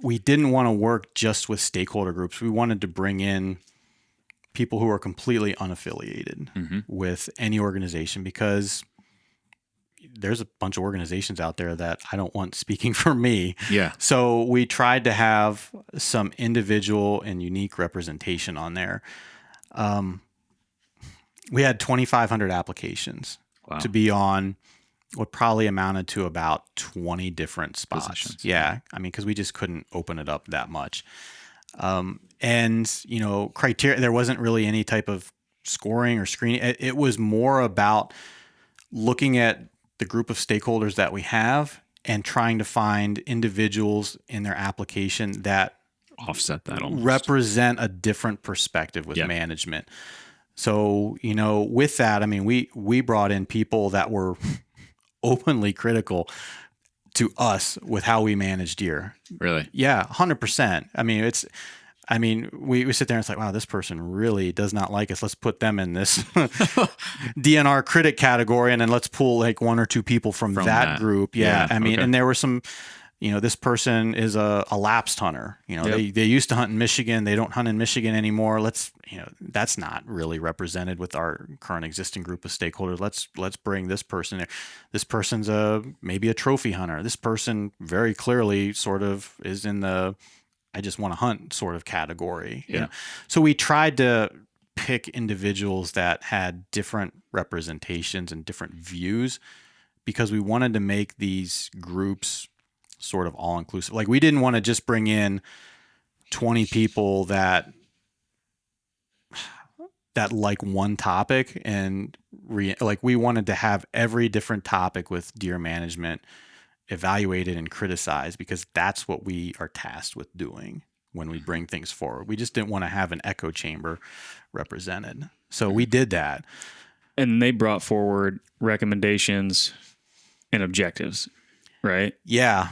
we didn't want to work just with stakeholder groups. We wanted to bring in people who are completely unaffiliated with any organization because there's a bunch of organizations out there that I don't want speaking for me. Yeah. So we tried to have some individual and unique representation on there. We had 2,500 applications to be on what probably amounted to about 20 different spots. Positions. Yeah. I mean, because we just couldn't open it up that much. And, criteria, there wasn't really any type of scoring or screening. It was more about looking at the group of stakeholders that we have and trying to find individuals in their application that offset that almost. Represent a different perspective with management. So, with that, I mean, we brought in people that were openly critical to us with how we manage deer. Really? Yeah, 100%. I mean, we sit there and it's like, wow, this person really does not like us. Let's put them in this DNR critic category, and then let's pull like 1 or 2 people from that group. Yeah. I mean, and there were some, this person is a lapsed hunter. They used to hunt in Michigan. They don't hunt in Michigan anymore. That's not really represented with our current existing group of stakeholders. Let's bring this person there. This person's maybe a trophy hunter. This person very clearly sort of is in the I just want to hunt sort of category. Yeah. So we tried to pick individuals that had different representations and different views because we wanted to make these groups sort of all inclusive. Like we didn't want to just bring in 20 people that like one topic, and like we wanted to have every different topic with deer management evaluated and criticized, because that's what we are tasked with doing when we bring things forward. We just didn't want to have an echo chamber represented. So we did that. And they brought forward recommendations and objectives, right? Yeah.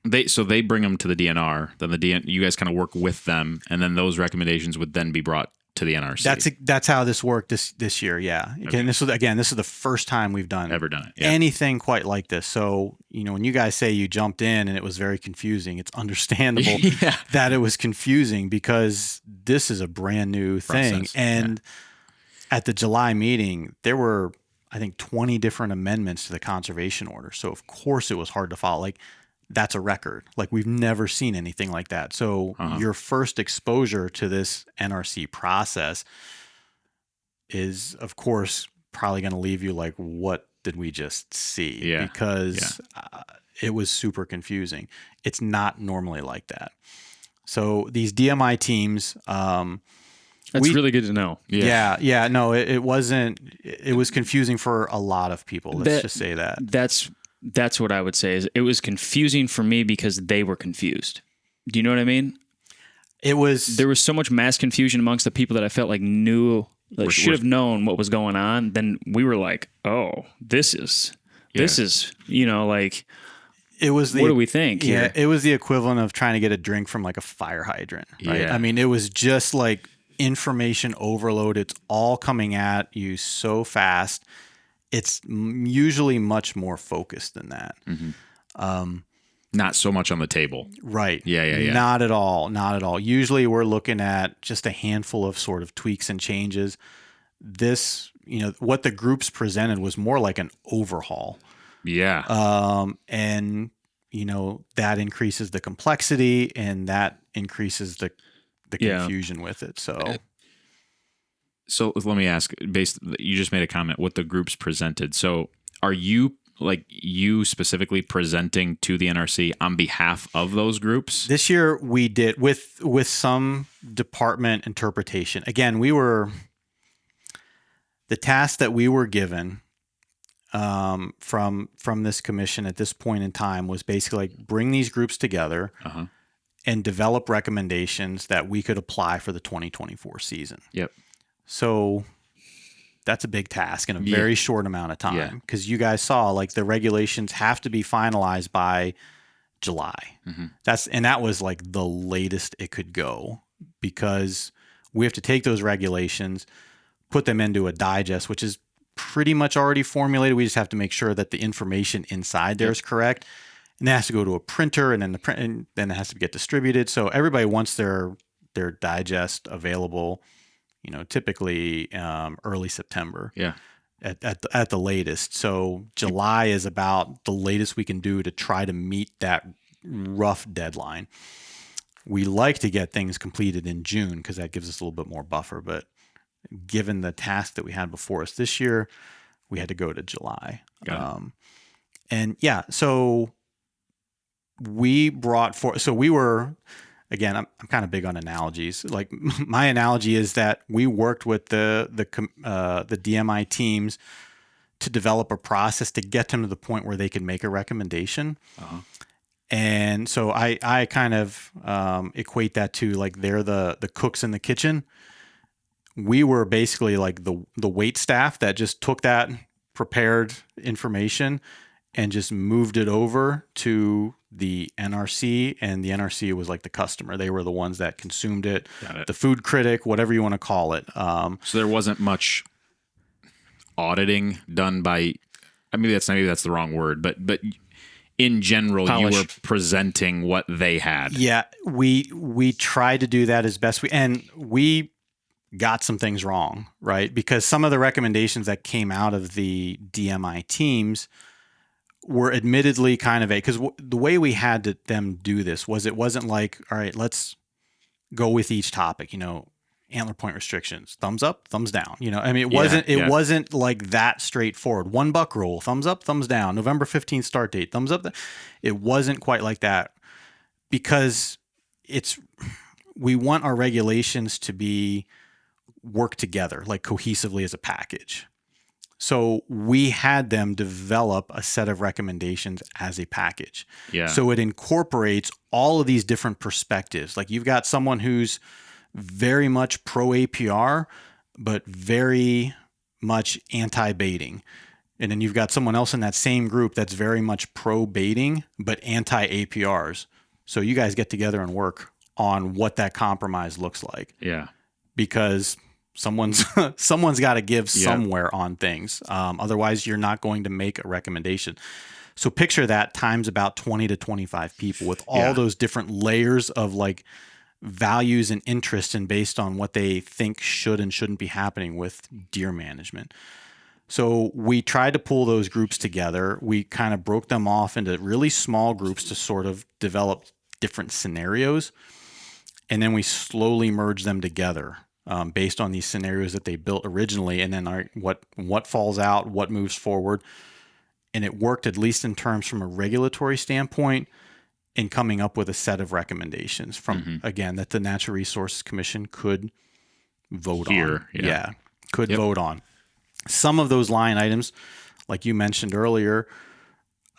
They bring them to the DNR, then you guys kind of work with them, and then those recommendations would then be brought to the NRC. That's how this worked this year. Yeah. Okay. And this is the first time we've Ever done it. Yeah. anything quite like this. So, when you guys say you jumped in and it was very confusing, it's understandable Yeah. that it was confusing, because this is a brand new thing. Process. And at the July meeting, there were, I think, 20 different amendments to the conservation order. So of course it was hard to follow. Like, that's a record. Like, we've never seen anything like that. So your first exposure to this NRC process is, of course, probably going to leave you like, what did we just see? Yeah. Because it was super confusing. It's not normally like that. So these DMI teams, That's really good to know. yeah. No, it wasn't. It was confusing for a lot of people. Let's just say that. That's what I would say. Is it was confusing for me because they were confused. Do you know what I mean? There was so much mass confusion amongst the people that I felt like knew, like should have known what was going on. Then we were like, oh, this is, like, it was what do we think here? It was the equivalent of trying to get a drink from like a fire hydrant, right? Yeah. I mean, it was just like information overload. It's all coming at you so fast. It's usually much more focused than that. Mm-hmm. Not so much on the table. Right. Yeah. Not at all. Usually we're looking at just a handful of sort of tweaks and changes. This, what the groups presented was more like an overhaul. Yeah. And, that increases the complexity, and that increases the confusion with it. So let me ask, you just made a comment what the groups presented. So are you specifically presenting to the NRC on behalf of those groups? This year we did with some department interpretation. Again, the task that we were given from this commission at this point in time was basically like bring these groups together and develop recommendations that we could apply for the 2024 season. Yep. So that's a big task in a very short amount of time, because you guys saw like the regulations have to be finalized by July. Mm-hmm. That was like the latest it could go, because we have to take those regulations, put them into a digest, which is pretty much already formulated. We just have to make sure that the information inside there is correct. And it has to go to a printer, and then it has to get distributed. So everybody wants their digest available, typically early September. Yeah. At the latest. So July is about the latest we can do to try to meet that rough deadline. We like to get things completed in June, because that gives us a little bit more buffer. But given the task that we had before us this year, we had to go to July. So we brought forth. So we were. Again, I'm kind of big on analogies. Like, my analogy is that we worked with the DMI teams to develop a process to get them to the point where they could make a recommendation. And so I kind of equate that to like they're the cooks in the kitchen. We were basically like the wait staff that just took that prepared information and just moved it over to the NRC, and the NRC was like the customer. They were the ones that consumed it. Got it. The food critic, whatever you want to call it. So there wasn't much auditing done by, maybe that's the wrong word, but in general, you were presenting what they had. Yeah, we tried to do that as best we got some things wrong, right? Because some of the recommendations that came out of the DMI teams were admittedly kind of because the way we had them do this was, it wasn't like, all right, let's go with each topic, antler point restrictions, thumbs up, thumbs down, it wasn't like that straightforward. 1 buck rule, thumbs up, thumbs down, November 15th start date, thumbs up. It wasn't quite like that, because we want our regulations to be work together, like cohesively as a package. So we had them develop a set of recommendations as a package. Yeah. So it incorporates all of these different perspectives. Like you've got someone who's very much pro APR, but very much anti baiting. And then you've got someone else in that same group that's very much pro baiting, but anti APRs. So you guys get together and work on what that compromise looks like. Yeah. Because someone's got to give somewhere on things. Otherwise, you're not going to make a recommendation. So picture that times about 20 to 25 people with all those different layers of like values and interests and based on what they think should and shouldn't be happening with deer management. So we tried to pull those groups together. We kind of broke them off into really small groups to sort of develop different scenarios. And then we slowly merged them together based on these scenarios that they built originally. And then what falls out, what moves forward. And it worked, at least in terms from a regulatory standpoint, in coming up with a set of recommendations from, again, that the Natural Resources Commission could vote on. Yeah. Could vote on. Some of those line items, like you mentioned earlier,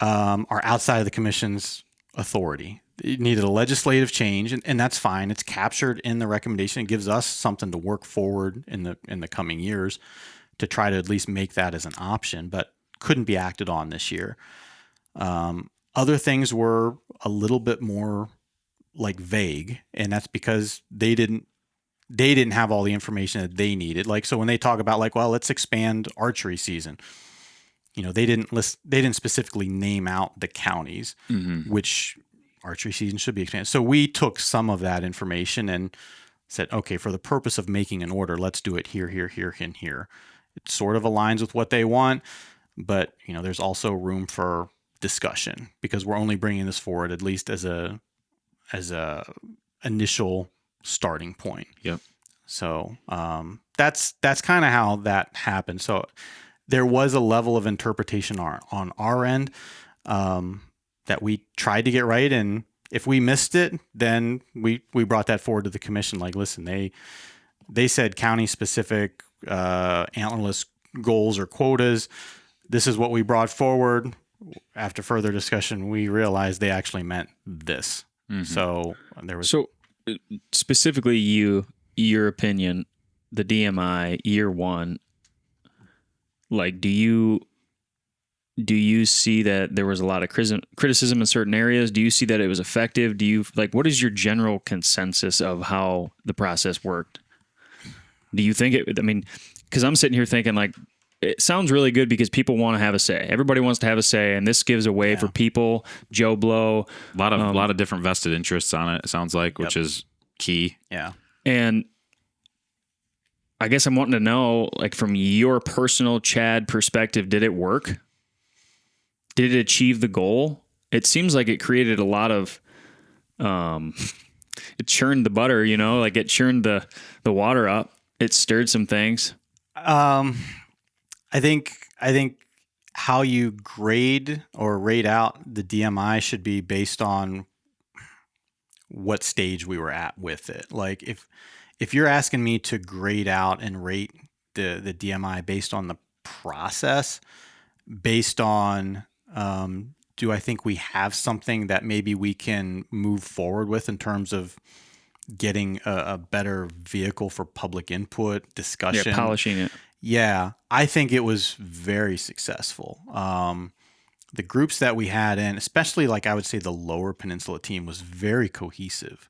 are outside of the commission's authority. It needed a legislative change, and that's fine. It's captured in the recommendation. It gives us something to work forward in the coming years to try to at least make that as an option, but couldn't be acted on this year. Other things were a little bit more like vague, and that's because they didn't have all the information that they needed. Like, so when they talk about like, well, let's expand archery season, they didn't specifically name out the counties, which archery season should be expanded. So we took some of that information and said, okay, for the purpose of making an order, let's do it here, here, here, and here. It sort of aligns with what they want, but there's also room for discussion because we're only bringing this forward at least as a initial starting point. Yep. So that's kind of how that happened. So there was a level of interpretation on our end that we tried to get right, and if we missed it, then we brought that forward to the commission. Like, listen, they said county specific antlerless goals or quotas. This is what we brought forward. After further discussion, we realized they actually meant this. So there was specifically your opinion, the DMI year one, like, do you see that there was a lot of criticism in certain areas? Do you see that it was effective? What is your general consensus of how the process worked? Do you think because I'm sitting here thinking like, it sounds really good because people want to have a say. Everybody wants to have a say, and this gives a way for people, Joe Blow. A lot of different vested interests on it sounds like, which is key. Yeah. And I guess I'm wanting to know, like, from your personal Chad perspective, did it work? Did it achieve the goal? It seems like it created a lot of, it churned the butter, like it churned the water up. It stirred some things. I think how you grade or rate out the DMI should be based on what stage we were at with it. Like if you're asking me to grade out and rate the DMI based on the process, based on do I think we have something that maybe we can move forward with in terms of getting a better vehicle for public input, discussion, polishing it. Yeah, I think it was very successful. The groups that we had in, especially like I would say the Lower Peninsula team, was very cohesive.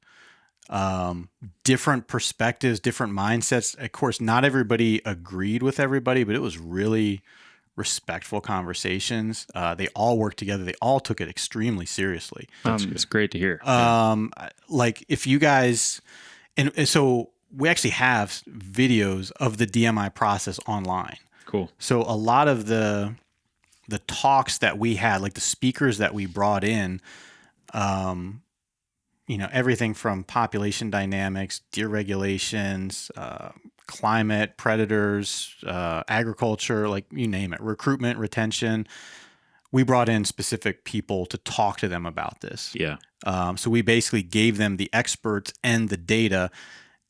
Different perspectives, different mindsets. Of course, not everybody agreed with everybody, but it was really respectful conversations. They all worked together. They all took it extremely seriously. It's great to hear. Like if you guys, and so we actually have videos of the DMI process online. Cool. So a lot of the talks that we had, like the speakers that we brought in, everything from population dynamics, deer regulations, climate, predators, agriculture, like you name it, recruitment, retention. We brought in specific people to talk to them about this. Yeah. So we basically gave them the experts and the data,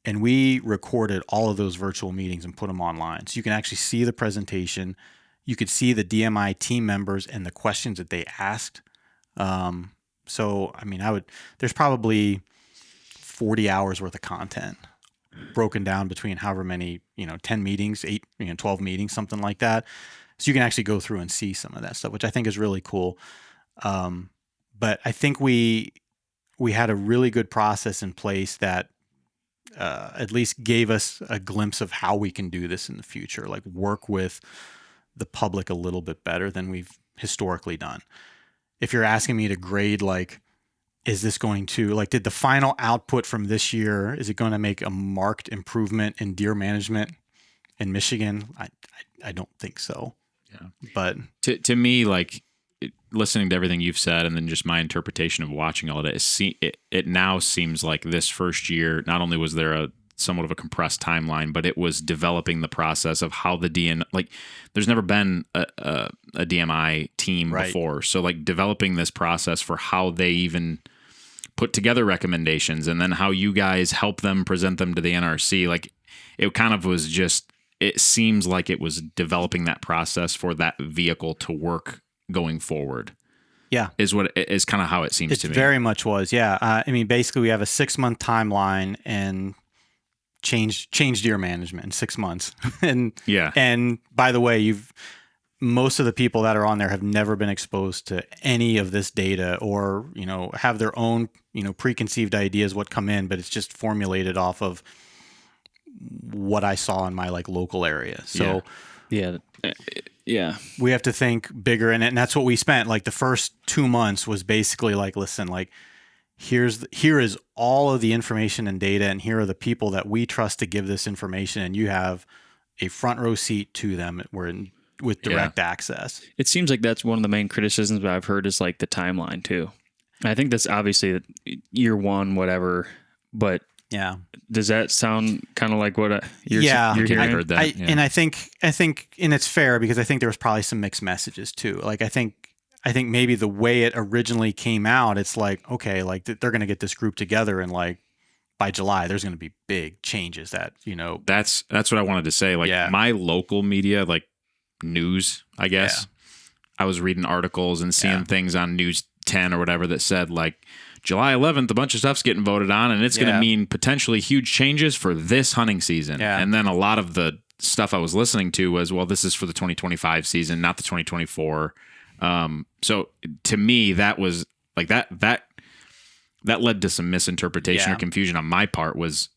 And we recorded all of those virtual meetings and put them online. So you can actually see the presentation. You could see the DMI team members and the questions that they asked. So, I mean, there's probably 40 hours worth of content broken down between however many, 10 meetings, 8, 12 meetings, something like that. So you can actually go through and see some of that stuff, which I think is really cool. But I think we had a really good process in place that at least gave us a glimpse of how we can do this in the future, like work with the public a little bit better than we've historically done. If you're asking me to grade, like, is this going to, like, did the final output from this year, is it going to make a marked improvement in deer management in Michigan? I don't think so. Yeah. But to me, like, listening to everything you've said and then just my interpretation of watching all of it, it now seems like this first year, not only was there a somewhat of a compressed timeline, but it was developing the process of how the like, there's never been a DMI team before. So, like, developing this process for how they even put together recommendations and then how you guys help them present them to the NRC. Like, it kind of was just, it seems like it was developing that process for that vehicle to work going forward. Yeah. Is kind of how it seems to me. It very much was. Yeah. I mean, basically we have a 6-month timeline and change deer management in 6 months. And by the way, most of the people that are on there have never been exposed to any of this data or, have their own, preconceived ideas what come in, but it's just formulated off of what I saw in my like local area. So yeah, we have to think bigger, and that's what we spent. Like the first 2 months was basically like, listen, like here is all of the information and data, and here are the people that we trust to give this information, and you have a front row seat to them. With direct access. It seems like that's one of the main criticisms that I've heard is like the timeline too. I think that's obviously year one, whatever, but yeah, does that sound kind of like what you're hearing? I heard that. And I think, and it's fair because I think there was probably some mixed messages too. Like I think maybe the way it originally came out, it's like, okay, like they're going to get this group together and like by July, there's going to be big changes that, That's what I wanted to say. Like my local media, like news, I guess. I was reading articles and seeing things on News 10 or whatever that said like July 11th, a bunch of stuff's getting voted on and it's going to mean potentially huge changes for this hunting season. Yeah. And then a lot of the stuff I was listening to was, well, this is for the 2025 season, not the 2024. So to me, that was like that led to some misinterpretation or confusion on my part. Was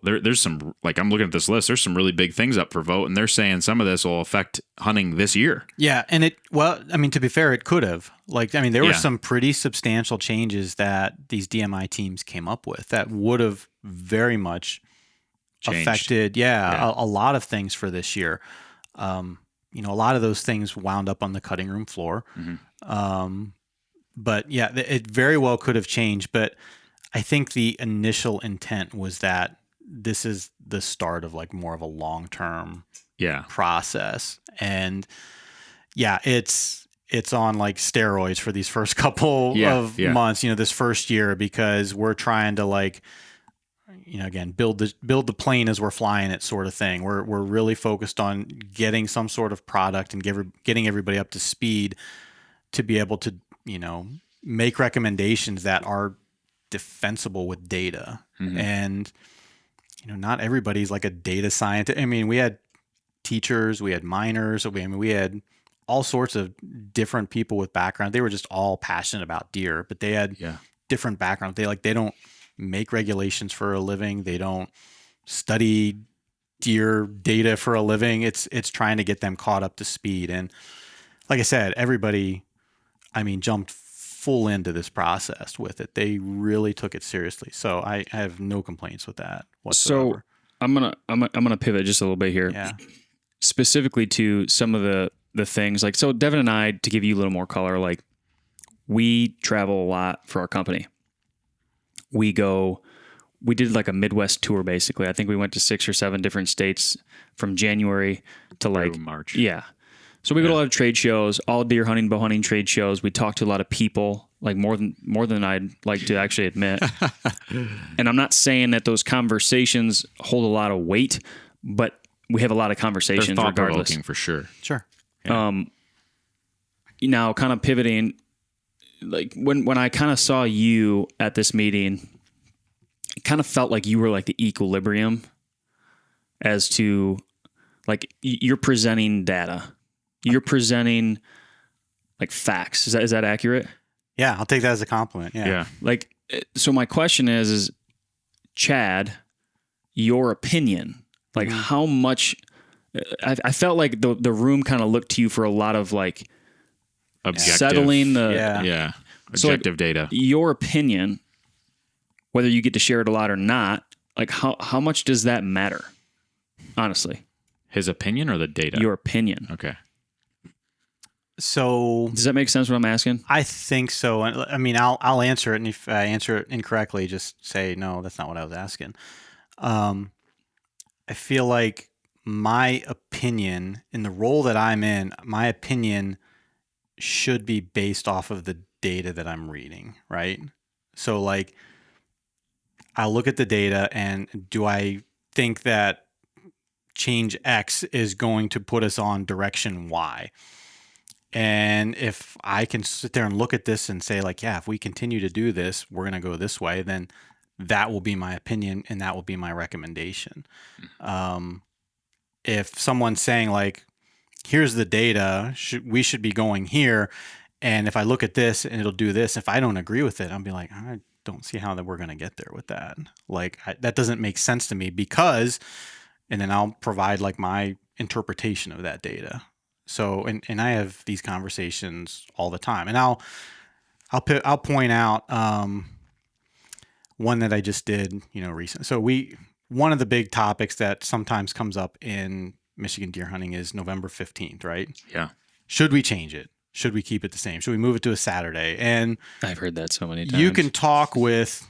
there's some, like, I'm looking at this list, there's some really big things up for vote, and they're saying some of this will affect hunting this year. Yeah, and to be fair, it could have. Like, I mean, there were some pretty substantial changes that these DMI teams came up with that would have very much affected, a lot of things for this year. A lot of those things wound up on the cutting room floor. Mm-hmm. But yeah, it very well could have changed, but I think the initial intent was that this is the start of like more of a long-term process. And it's on like steroids for these first couple of months, this first year, because we're trying to like, again, build the plane as we're flying it sort of thing. We're really focused on getting some sort of product and getting everybody up to speed to be able to, make recommendations that are defensible with data. Mm-hmm. And not everybody's like a data scientist. I mean, we had teachers, we had miners, we had all sorts of different people with background. They were just all passionate about deer, but they had different backgrounds. They don't make regulations for a living. They don't study deer data for a living. It's trying to get them caught up to speed. And like I said, everybody, jumped full into this process with it. They really took it seriously. So I have no complaints with that whatsoever. So I'm gonna pivot just a little bit here. Yeah. Specifically to some of the things, like, so Devin and I, to give you a little more color, like, we travel a lot for our company. We did like a Midwest tour, basically. I think we went to 6 or 7 different states from January to like March. Yeah. So we go to a lot of trade shows, all deer hunting, bow hunting trade shows. We talk to a lot of people, like more than I'd like to actually admit. And I'm not saying that those conversations hold a lot of weight, but we have a lot of conversations They're regardless. thought-provoking for sure. Sure. Now, kind of pivoting, like when I kind of saw you at this meeting, it kind of felt like you were like the equilibrium as to like you're presenting data. You're presenting like facts. Is that accurate? Yeah, I'll take that as a compliment. Yeah. Like, so my question is Chad, your opinion, like how much, I felt like the room kind of looked to you for a lot of like Objective. settling the, Yeah. Objective data. Your opinion, whether you get to share it a lot or not, like how much does that matter? Honestly. His opinion or the data? Your opinion. Okay. So Does that make sense what I'm asking? I think so. I mean, I'll answer it, and if I answer it incorrectly, just say no. That's not what I was asking. I feel like my opinion in the role that I'm in, my opinion should be based off of the data that I'm reading, right? So like, I look at the data, and do I think that change X is going to put us on direction Y? And if I can sit there and look at this and say like, yeah, if we continue to do this, we're going to go this way, then that will be my opinion and that will be my recommendation. If someone's saying like, here's the data, we should be going here. And if I look at this and it'll do this, if I don't agree with it, I'll be like, I don't see how that we're going to get there with that. Like that doesn't make sense to me because, and then I'll provide like my interpretation of that data. So, and I have these conversations all the time, and I'll point out one that I just did, recent. So one of the big topics that sometimes comes up in Michigan deer hunting is November 15th, right? Yeah. Should we change it? Should we keep it the same? Should we move it to a Saturday? And I've heard that so many times. you can talk with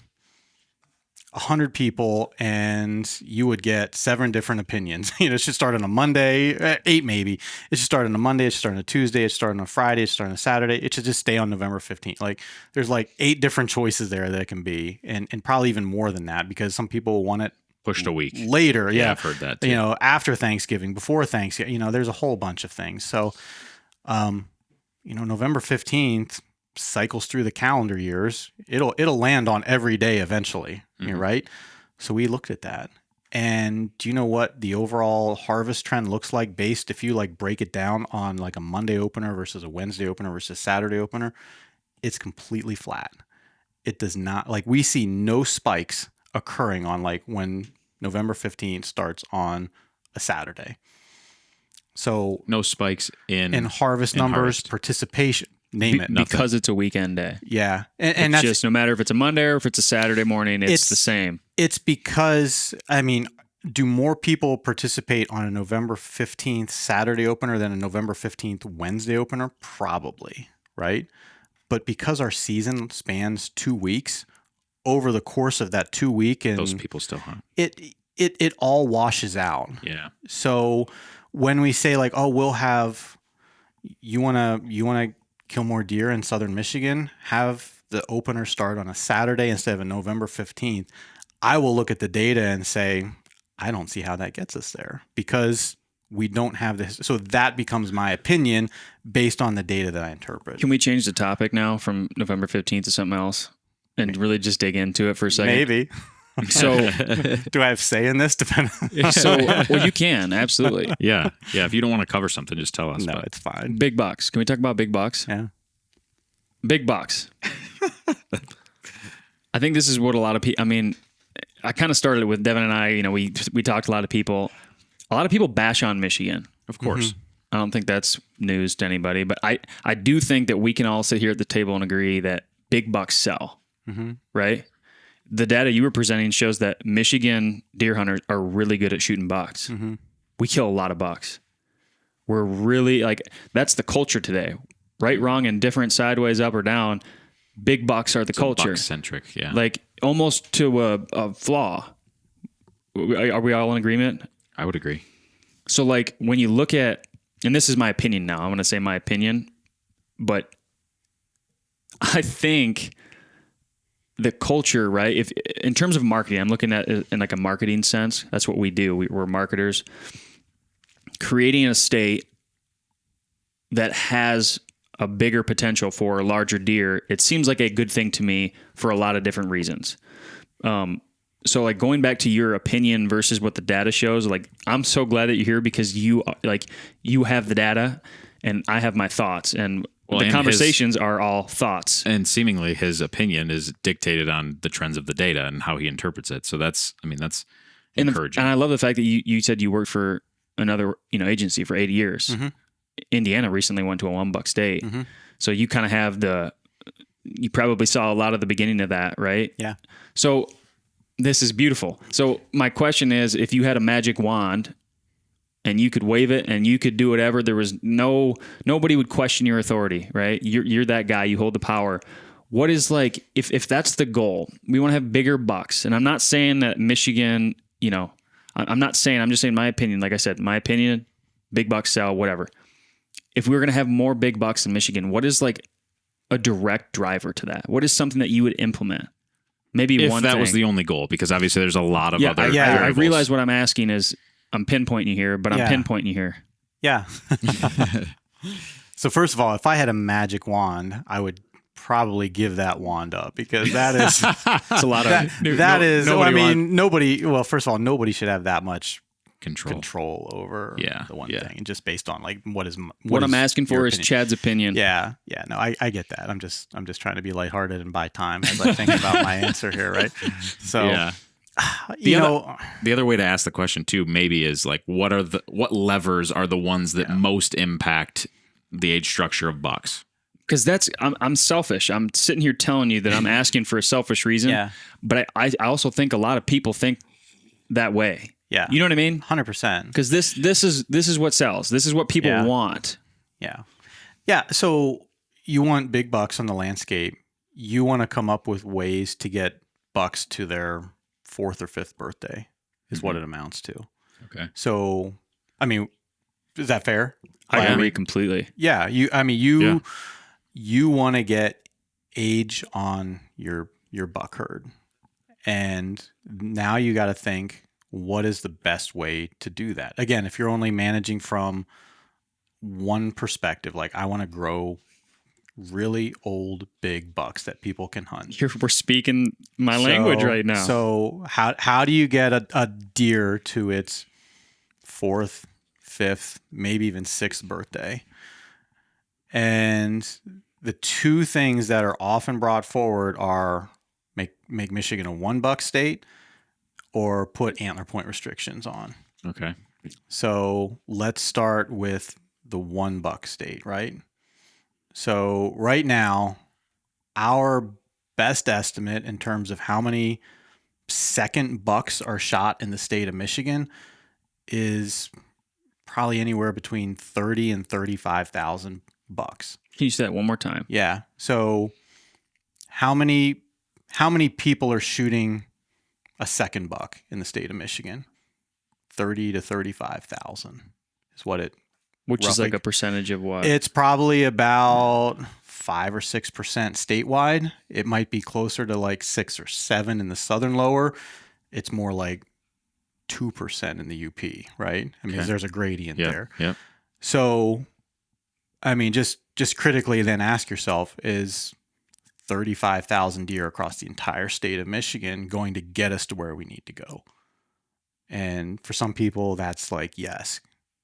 100 people and you would get 7 different opinions. It should start on a Monday, 8 maybe. It should start on a Monday, it should start on a Tuesday, it should start on a Friday, it should start on a Saturday. It should just stay on November 15th. Like there's like 8 different choices there that it can be, and probably even more than that because some people want it Pushed a week later. Yeah, I've heard that too. After Thanksgiving, before Thanksgiving, there's a whole bunch of things. So, November 15th cycles through the calendar years. It'll land on every day eventually. Right? So we looked at that. And do you know what the overall harvest trend looks like based if you like break it down on like a Monday opener versus a Wednesday opener versus Saturday opener? It's completely flat. It does not, like, we see no spikes occurring on like when November 15th starts on a Saturday. So no spikes in harvest numbers, participation, name it. Because it's a weekend day. Yeah. And that's it's just no matter if it's a Monday or if it's a Saturday morning, it's the same. It's because, do more people participate on a November 15th Saturday opener than a November 15th Wednesday opener? Probably, right? But because our season spans 2 weeks, over the course of that 2 week, and those people still hunt. It all washes out. Yeah. So when we say like, oh, we'll have, you wanna kill more deer in southern Michigan, have the opener start on a Saturday instead of a November 15th, I will look at the data and say, I don't see how that gets us there because we don't have this. So that becomes my opinion based on the data that I interpret. Can we change the topic now from November 15th to something else and really just dig into it for a second? Maybe. So do I have say in this? Well, you can. Absolutely. Yeah. If you don't want to cover something, just tell us. No, it's fine. Big bucks. Can we talk about big bucks? Yeah. Big bucks. I think this is what a lot of people, I kind of started with Devin and I, we talked to a lot of people. A lot of people bash on Michigan. Of course. Mm-hmm. I don't think that's news to anybody, but I do think that we can all sit here at the table and agree that big bucks sell, right? The data you were presenting shows that Michigan deer hunters are really good at shooting bucks. Mm-hmm. We kill a lot of bucks. We're really that's the culture today. Right, wrong, indifferent, sideways, up or down. Big bucks are the culture. Buck-centric, yeah. Like almost to a flaw. Are we all in agreement? I would agree. So like when you look at and this is my opinion now. I'm going to say my opinion, but I think the culture, right? If in terms of marketing, I'm looking at it in like a marketing sense. That's what we do. We're marketers. Creating a state that has a bigger potential for larger deer, it seems like a good thing to me for a lot of different reasons. So like going back to your opinion versus what the data shows, like I'm so glad that you're here because you have the data and I have my thoughts, and the conversations are all thoughts. And seemingly his opinion is dictated on the trends of the data and how he interprets it. So that's encouraging. And I love the fact that you said you worked for another agency for 8 years. Mm-hmm. Indiana recently went to a 1 buck state. Mm-hmm. So you kind of have you probably saw a lot of the beginning of that, right? Yeah. So this is beautiful. So my question is, if you had a magic wand and you could wave it and you could do whatever, there was nobody would question your authority, right? You're that guy, you hold the power. What is like, if that's the goal, we want to have bigger bucks. And I'm not saying that Michigan, I'm just saying my opinion. Like I said, my opinion, big bucks sell, whatever. If we were going to have more big bucks in Michigan, what is like a direct driver to that? What is something that you would implement? Maybe if one that thing. was the only goal, because obviously there's a lot of other I variables. realize what I'm asking is I'm pinpointing you here, but I'm pinpointing you here. Yeah. So first of all, if I had a magic wand, I would probably give that wand up, because that is It's a lot of nobody. Well, first of all, nobody should have that much control over the one thing, and just based on like what I'm asking for is Chad's opinion. Yeah. No, I get that. I'm just trying to be lighthearted and buy time as I think about my answer here, right? So yeah. The other way to ask the question too, maybe, is like, what levers are the ones that most impact the age structure of bucks? Because I'm selfish. I'm sitting here telling you that I'm asking for a selfish reason. Yeah. But I also think a lot of people think that way. Yeah. You know what I mean? 100%. Because this is what sells. This is what people want. Yeah. Yeah. So you want big bucks on the landscape. You want to come up with ways to get bucks to their 4th or 5th birthday is what it amounts to. Okay. So, I mean, is that fair? I agree completely. Yeah. You want to get age on your buck herd. And now you got to think, what is the best way to do that? Again, if you're only managing from one perspective, like I want to grow really old big bucks that people can hunt. We're speaking my language right now. So how do you get a deer to its 4th, 5th, maybe even 6th birthday? And the two things that are often brought forward are make Michigan a 1 buck state, or put antler point restrictions on. Okay. So let's start with the 1 buck state, right? So right now, our best estimate in terms of how many second bucks are shot in the state of Michigan is probably anywhere between 30 and 35,000 bucks. Can you say that one more time? Yeah. So how many people are shooting a second buck in the state of Michigan? 30 to 35,000 is what it. Which roughly, is like a percentage of what? It's probably about 5 or 6% statewide. It might be closer to like 6 or 7 in the southern lower. It's more like 2% in the UP, right? I mean, there's a gradient there. Yeah. So, I mean, just critically then ask yourself, is 35,000 deer across the entire state of Michigan going to get us to where we need to go? And for some people, that's like, yes.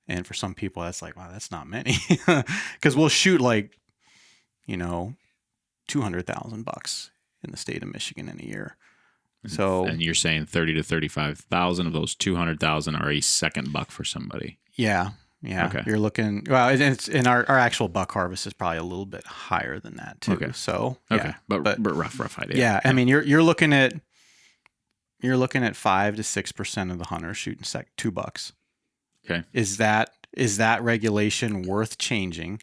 And for some people, that's like, wow, that's not many. Because we'll shoot like, 200,000 bucks in the state of Michigan in a year. So, and you're saying 30 to 35,000 of those 200,000 are a second buck for somebody. Yeah. Okay. You're looking, well, it's in our actual buck harvest is probably a little bit higher than that too. Okay. So, okay. But rough idea. Yeah. I mean, you're looking at 5 to 6% of the hunters shooting 2 bucks. Okay. Is that regulation worth changing,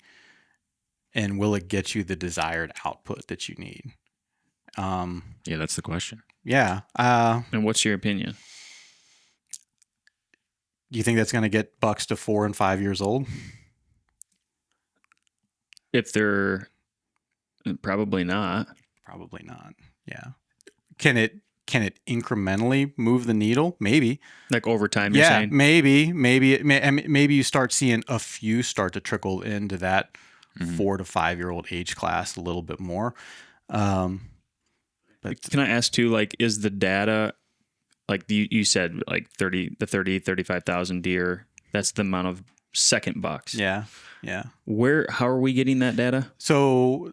and will it get you the desired output that you need? Yeah, that's the question. Yeah. And what's your opinion? Do you think that's going to get bucks to 4 and 5 years old? If they're probably not. Probably not. Yeah. Can it incrementally move the needle? Maybe. Like over time, you're Yeah, saying? maybe you start seeing a few start to trickle into that 4 to 5 year old age class a little bit more. But Can I ask too, like, is the data, like you said, like 35,000 deer, that's the amount of second bucks. yeah. How are we getting that data? So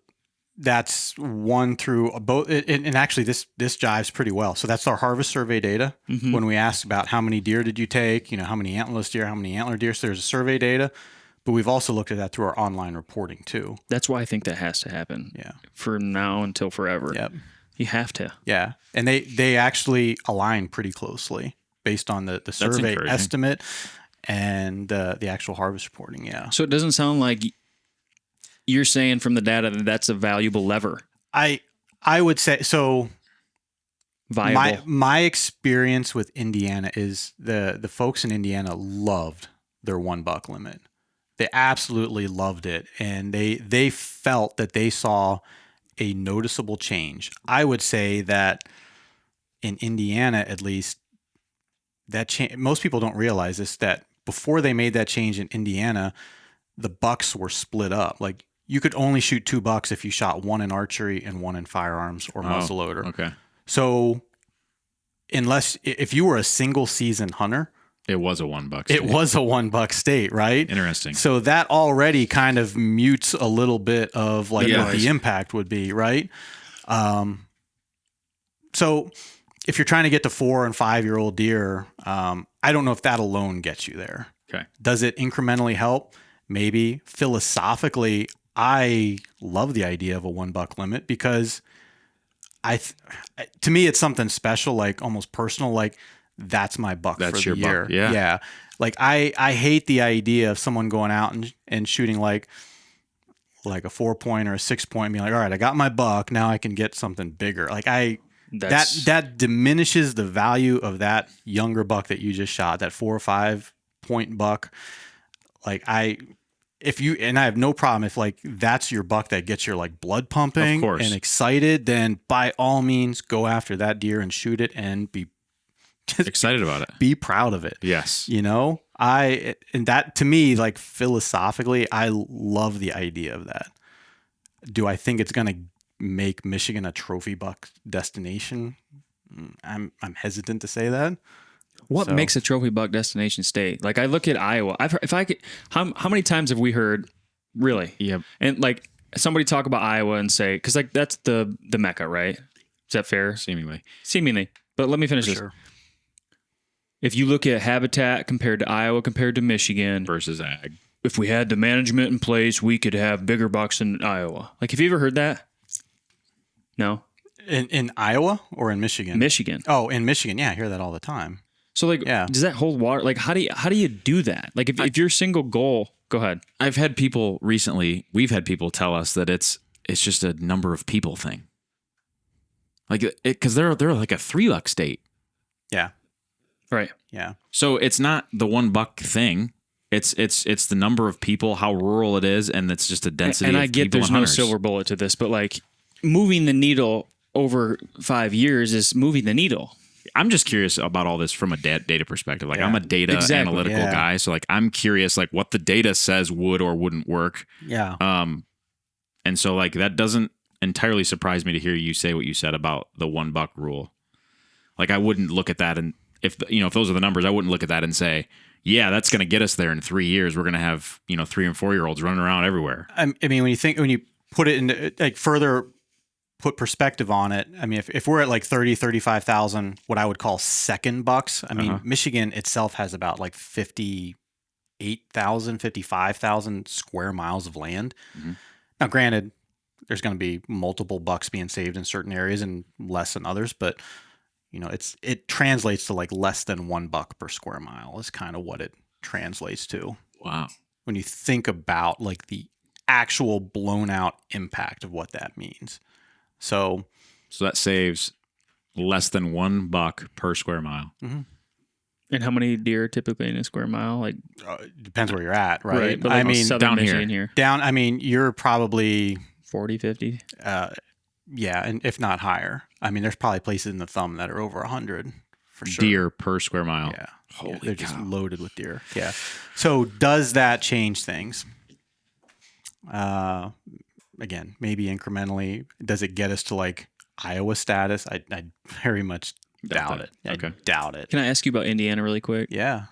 that's one through both, and actually this jives pretty well. So that's our harvest survey data. When we asked about how many deer did you take, how many antlerless deer, how many antler deer. So there's a survey data, but we've also looked at that through our online reporting too. That's why I think that has to happen. Yeah. For now until forever. Yep. You have to. Yeah. And they actually align pretty closely based on the survey encouraging. estimate and the actual harvest reporting. Yeah. So it doesn't sound like you're saying from the data that that's a valuable lever. I would say so. Viable. My experience with Indiana is the folks in Indiana loved their $1 limit. They absolutely loved it, and they felt that they saw a noticeable change. I would say that in Indiana, at least, that most people don't realize this, that before they made that change in Indiana, the bucks were split up. Like, you could only shoot 2 bucks if you shot 1 in archery and 1 in firearms or muzzleloader. Okay. So if you were a single season hunter, It was a $1. it was a $1 state, right? Interesting. So that already kind of mutes a little bit of like Yeah. what the impact would be, right? So if you're trying to get to 4 and 5 year old deer, I don't know if that alone gets you there. Okay. Does it incrementally help? Maybe. Philosophically, I love the idea of a $1 limit because to me it's something special, like almost personal. Like, that's my buck That's for your the year. buck, yeah. Yeah. Like I hate the idea of someone going out and shooting like a 4-point or a 6-point and being like, all right, I got my buck. Now I can get something bigger. Like that diminishes the value of that younger buck that you just shot, that 4 or 5 point buck. Like I have no problem if like that's your buck that gets your like blood pumping Of course. and excited, then by all means go after that deer and shoot it and be Excited about it. be proud of it. Yes. And that to me, like philosophically, I love the idea of that. Do I think it's going to make Michigan a trophy buck destination? I'm hesitant to say that. What makes a trophy buck destination state? Like, I look at Iowa. How many times have we heard, really? Yep. And like somebody talk about Iowa and say, because like that's the Mecca, right? Is that fair? Seemingly. But let me finish this. Sure. If you look at habitat compared to Iowa, compared to Michigan, Versus ag. if we had the management in place, we could have bigger bucks in Iowa. Like, have you ever heard that? No? In Iowa or in Michigan? Michigan. Oh, in Michigan. Yeah, I hear that all the time. So like, Yeah. does that hold water? Like, how do you do that? Like, if your single goal, go ahead. I've had people recently, we've had people tell us that it's just a number of people thing. Like, because they're like a $3 state. Yeah. Right. Yeah. So it's not the $1 thing. It's the number of people, how rural it is, and it's just a density And of I get people there's and no hunters. silver bullet to this, but like moving the needle over 5 years is moving the needle. I'm just curious about all this from a data perspective. Like, Yeah. I'm a data Exactly. analytical Yeah. guy, so like I'm curious like what the data says would or wouldn't work. Yeah. And so like that doesn't entirely surprise me to hear you say what you said about the $1 rule. Like, I wouldn't look at that, and if those are the numbers, I wouldn't look at that and say, yeah, that's going to get us there in 3 years. We're going to have 3 and 4 year olds running around everywhere. I mean, when you put it into like further put perspective on it, I mean, if we're at like 30, 35,000, what I would call second bucks, I mean, Michigan itself has about like 58,000, 55,000 square miles of land. Mm-hmm. Now, granted, there's going to be multiple bucks being saved in certain areas and less than others, but it translates to like less than $1 per square mile is kind of what it translates to. Wow. When you think about like the actual blown out impact of what that means. So that saves less than $1 per square mile. Mm-hmm. And how many deer typically in a square mile? Like, Depends where you're at, right? But like I mean, Southern down here. Michigan here. down. I mean, you're probably 40, 50. yeah, and if not higher. I mean, there's probably places in the thumb that are over 100 for sure. Deer per square mile. Yeah. Holy They're cow. just loaded with deer. Yeah. So does that change things? Again, maybe incrementally. Does it get us to like Iowa status? I very much doubt it. I Okay. doubt it. Can I ask you about Indiana really quick? Yeah.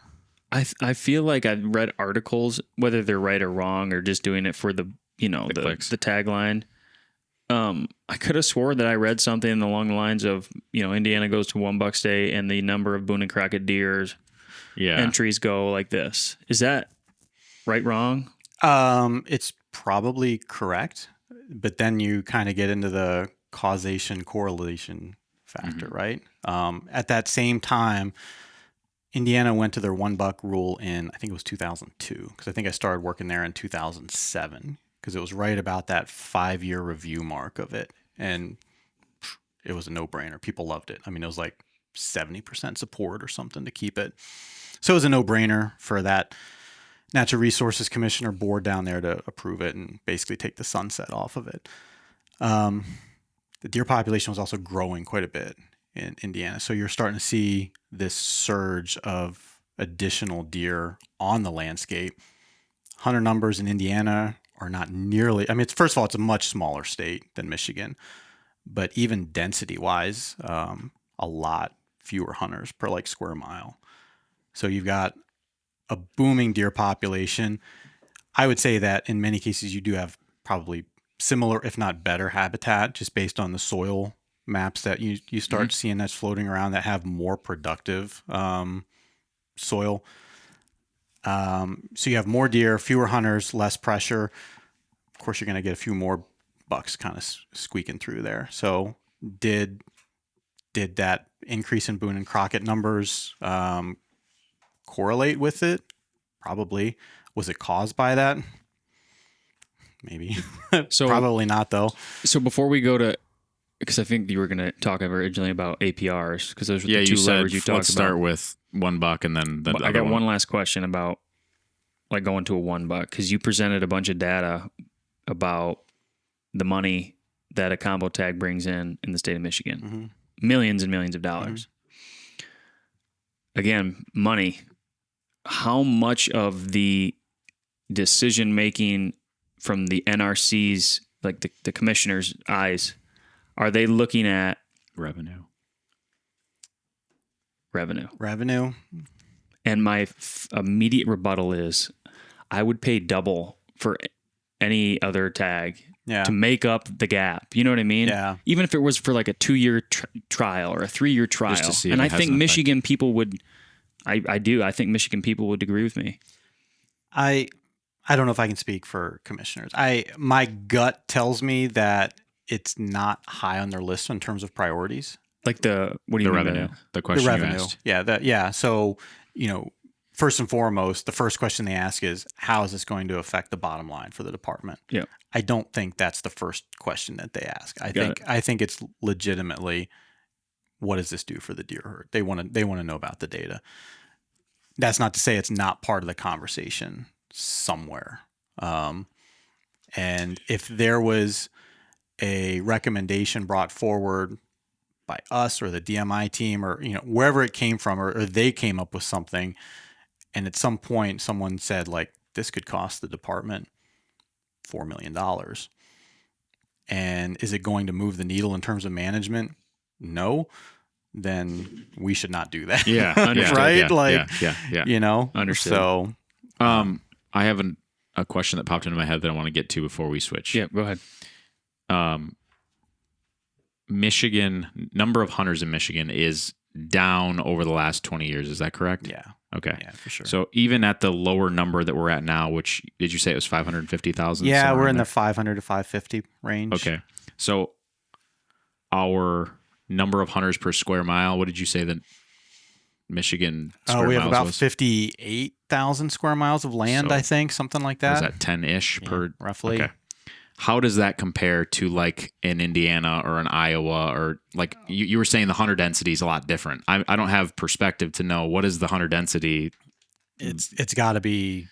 I feel like I've read articles, whether they're right or wrong, or just doing it for the clicks. the tagline. I could have swore that I read something along the lines of, Indiana goes to $1 state and the number of Boone and Crockett deers entries go like this. Is that right, wrong? It's probably correct, but then you kind of get into the causation correlation factor, right? At that same time, Indiana went to their $1 rule in, I think it was 2002, because I think I started working there in 2007, because it was right about that 5-year review mark of it. And it was a no-brainer. People loved it. I mean, it was like 70% support or something to keep it. So it was a no-brainer for that Natural Resources Commissioner board down there to approve it and basically take the sunset off of it. The deer population was also growing quite a bit in Indiana. So you're starting to see this surge of additional deer on the landscape. Hunter numbers in Indiana are not nearly, I mean, first of all, it's a much smaller state than Michigan, but even density wise, a lot fewer hunters per like square mile. So you've got a booming deer population. I would say that in many cases you do have probably similar, if not better, habitat just based on the soil maps that you start seeing that's floating around that have more productive soil. So you have more deer, fewer hunters, less pressure. Of course, you're going to get a few more bucks kind of squeaking through there. So did that increase in Boone and Crockett numbers correlate with it? Probably. Was it caused by that? Maybe. So probably not, though. So before we go to, because I think you were going to talk originally about APRs, because those were the two levers you talked about. Let's start with $1 and then the I got one last question about like going to a $1, because you presented a bunch of data about the money that a combo tag brings in the state of Michigan. Millions and millions of dollars. Again, money. How much of the decision making from the NRC's, like the commissioner's eyes, are they looking at revenue? And my immediate rebuttal is, I would pay double for any other tag to make up the gap. You know what I mean? Yeah. Even if it was for like a 2-year trial or a 3-year trial. Just to see if and it I has think an Michigan people would, I think Michigan people would agree with me. I don't know if I can speak for commissioners. My gut tells me that it's not high on their list in terms of priorities. Like what do you mean revenue? The question The revenue. you asked. Yeah. So, first and foremost, the first question they ask is, how is this going to affect the bottom line for the department? Yeah. I don't think that's the first question that they ask. I think it's legitimately, what does this do for the deer herd? They want to know about the data. That's not to say it's not part of the conversation somewhere. And if there was a recommendation brought forward by us or the DMI team or wherever it came from, or they came up with something, and at some point someone said like, this could cost the department $4 million, and is it going to move the needle in terms of management? No. Then we should not do that. Yeah. Right. Yeah. Understood. So, I have a question that popped into my head that I want to get to before we switch. Yeah, go ahead. Michigan, number of hunters in Michigan is down over the last 20 years. Is that correct? Yeah. Okay. Yeah, for sure. So even at the lower number that we're at now, which did you say it was 550,000? Yeah, we're in the 500 to 550 range. Okay. So our number of hunters per square mile, what did you say that Michigan square we have miles about was? 58,000 square miles of land, So I think, something like that. Was that 10-ish per? Roughly. Okay. how does that compare to like in Indiana or in Iowa, or like you were saying the hunter density is a lot different. I don't have perspective to know what is the hunter density. It's got to be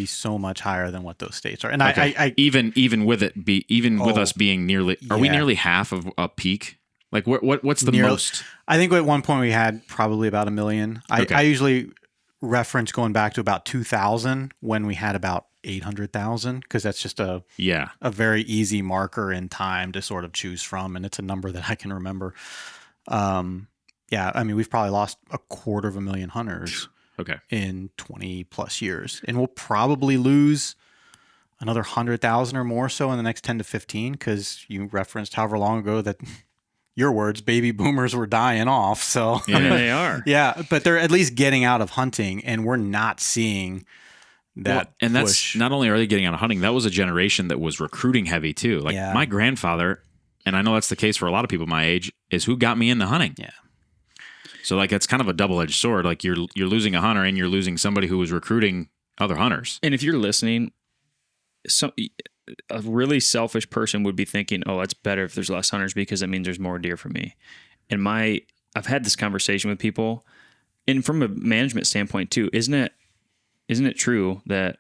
so much higher than what those states are. And Okay. I even with us being nearly, are we yeah. nearly half of a peak? Like what's the most? I think at one point we had probably about 1 million. Okay. I usually reference going back to about 2000 when we had about 800,000, because that's just a very easy marker in time to sort of choose from, and it's a number that I can remember. Yeah, I mean, we've probably lost 250,000 hunters in 20 plus years, and we'll probably lose another 100,000 or more so in the next 10 to 15, because you referenced however long ago that your words, baby boomers were dying off. So I mean, they are. Yeah, but they're at least getting out of hunting, and we're not seeing that. And push. that's not only are they getting out of hunting, that was a generation that was recruiting heavy too. Like my grandfather, and I know that's the case for a lot of people my age, is who got me into hunting. Yeah. So like it's kind of a double-edged sword. Like you're losing a hunter and you're losing somebody who was recruiting other hunters. And if you're listening, a really selfish person would be thinking, "Oh, it's better if there's less hunters because that means there's more deer for me." And I've had this conversation with people, and from a management standpoint too, isn't it true that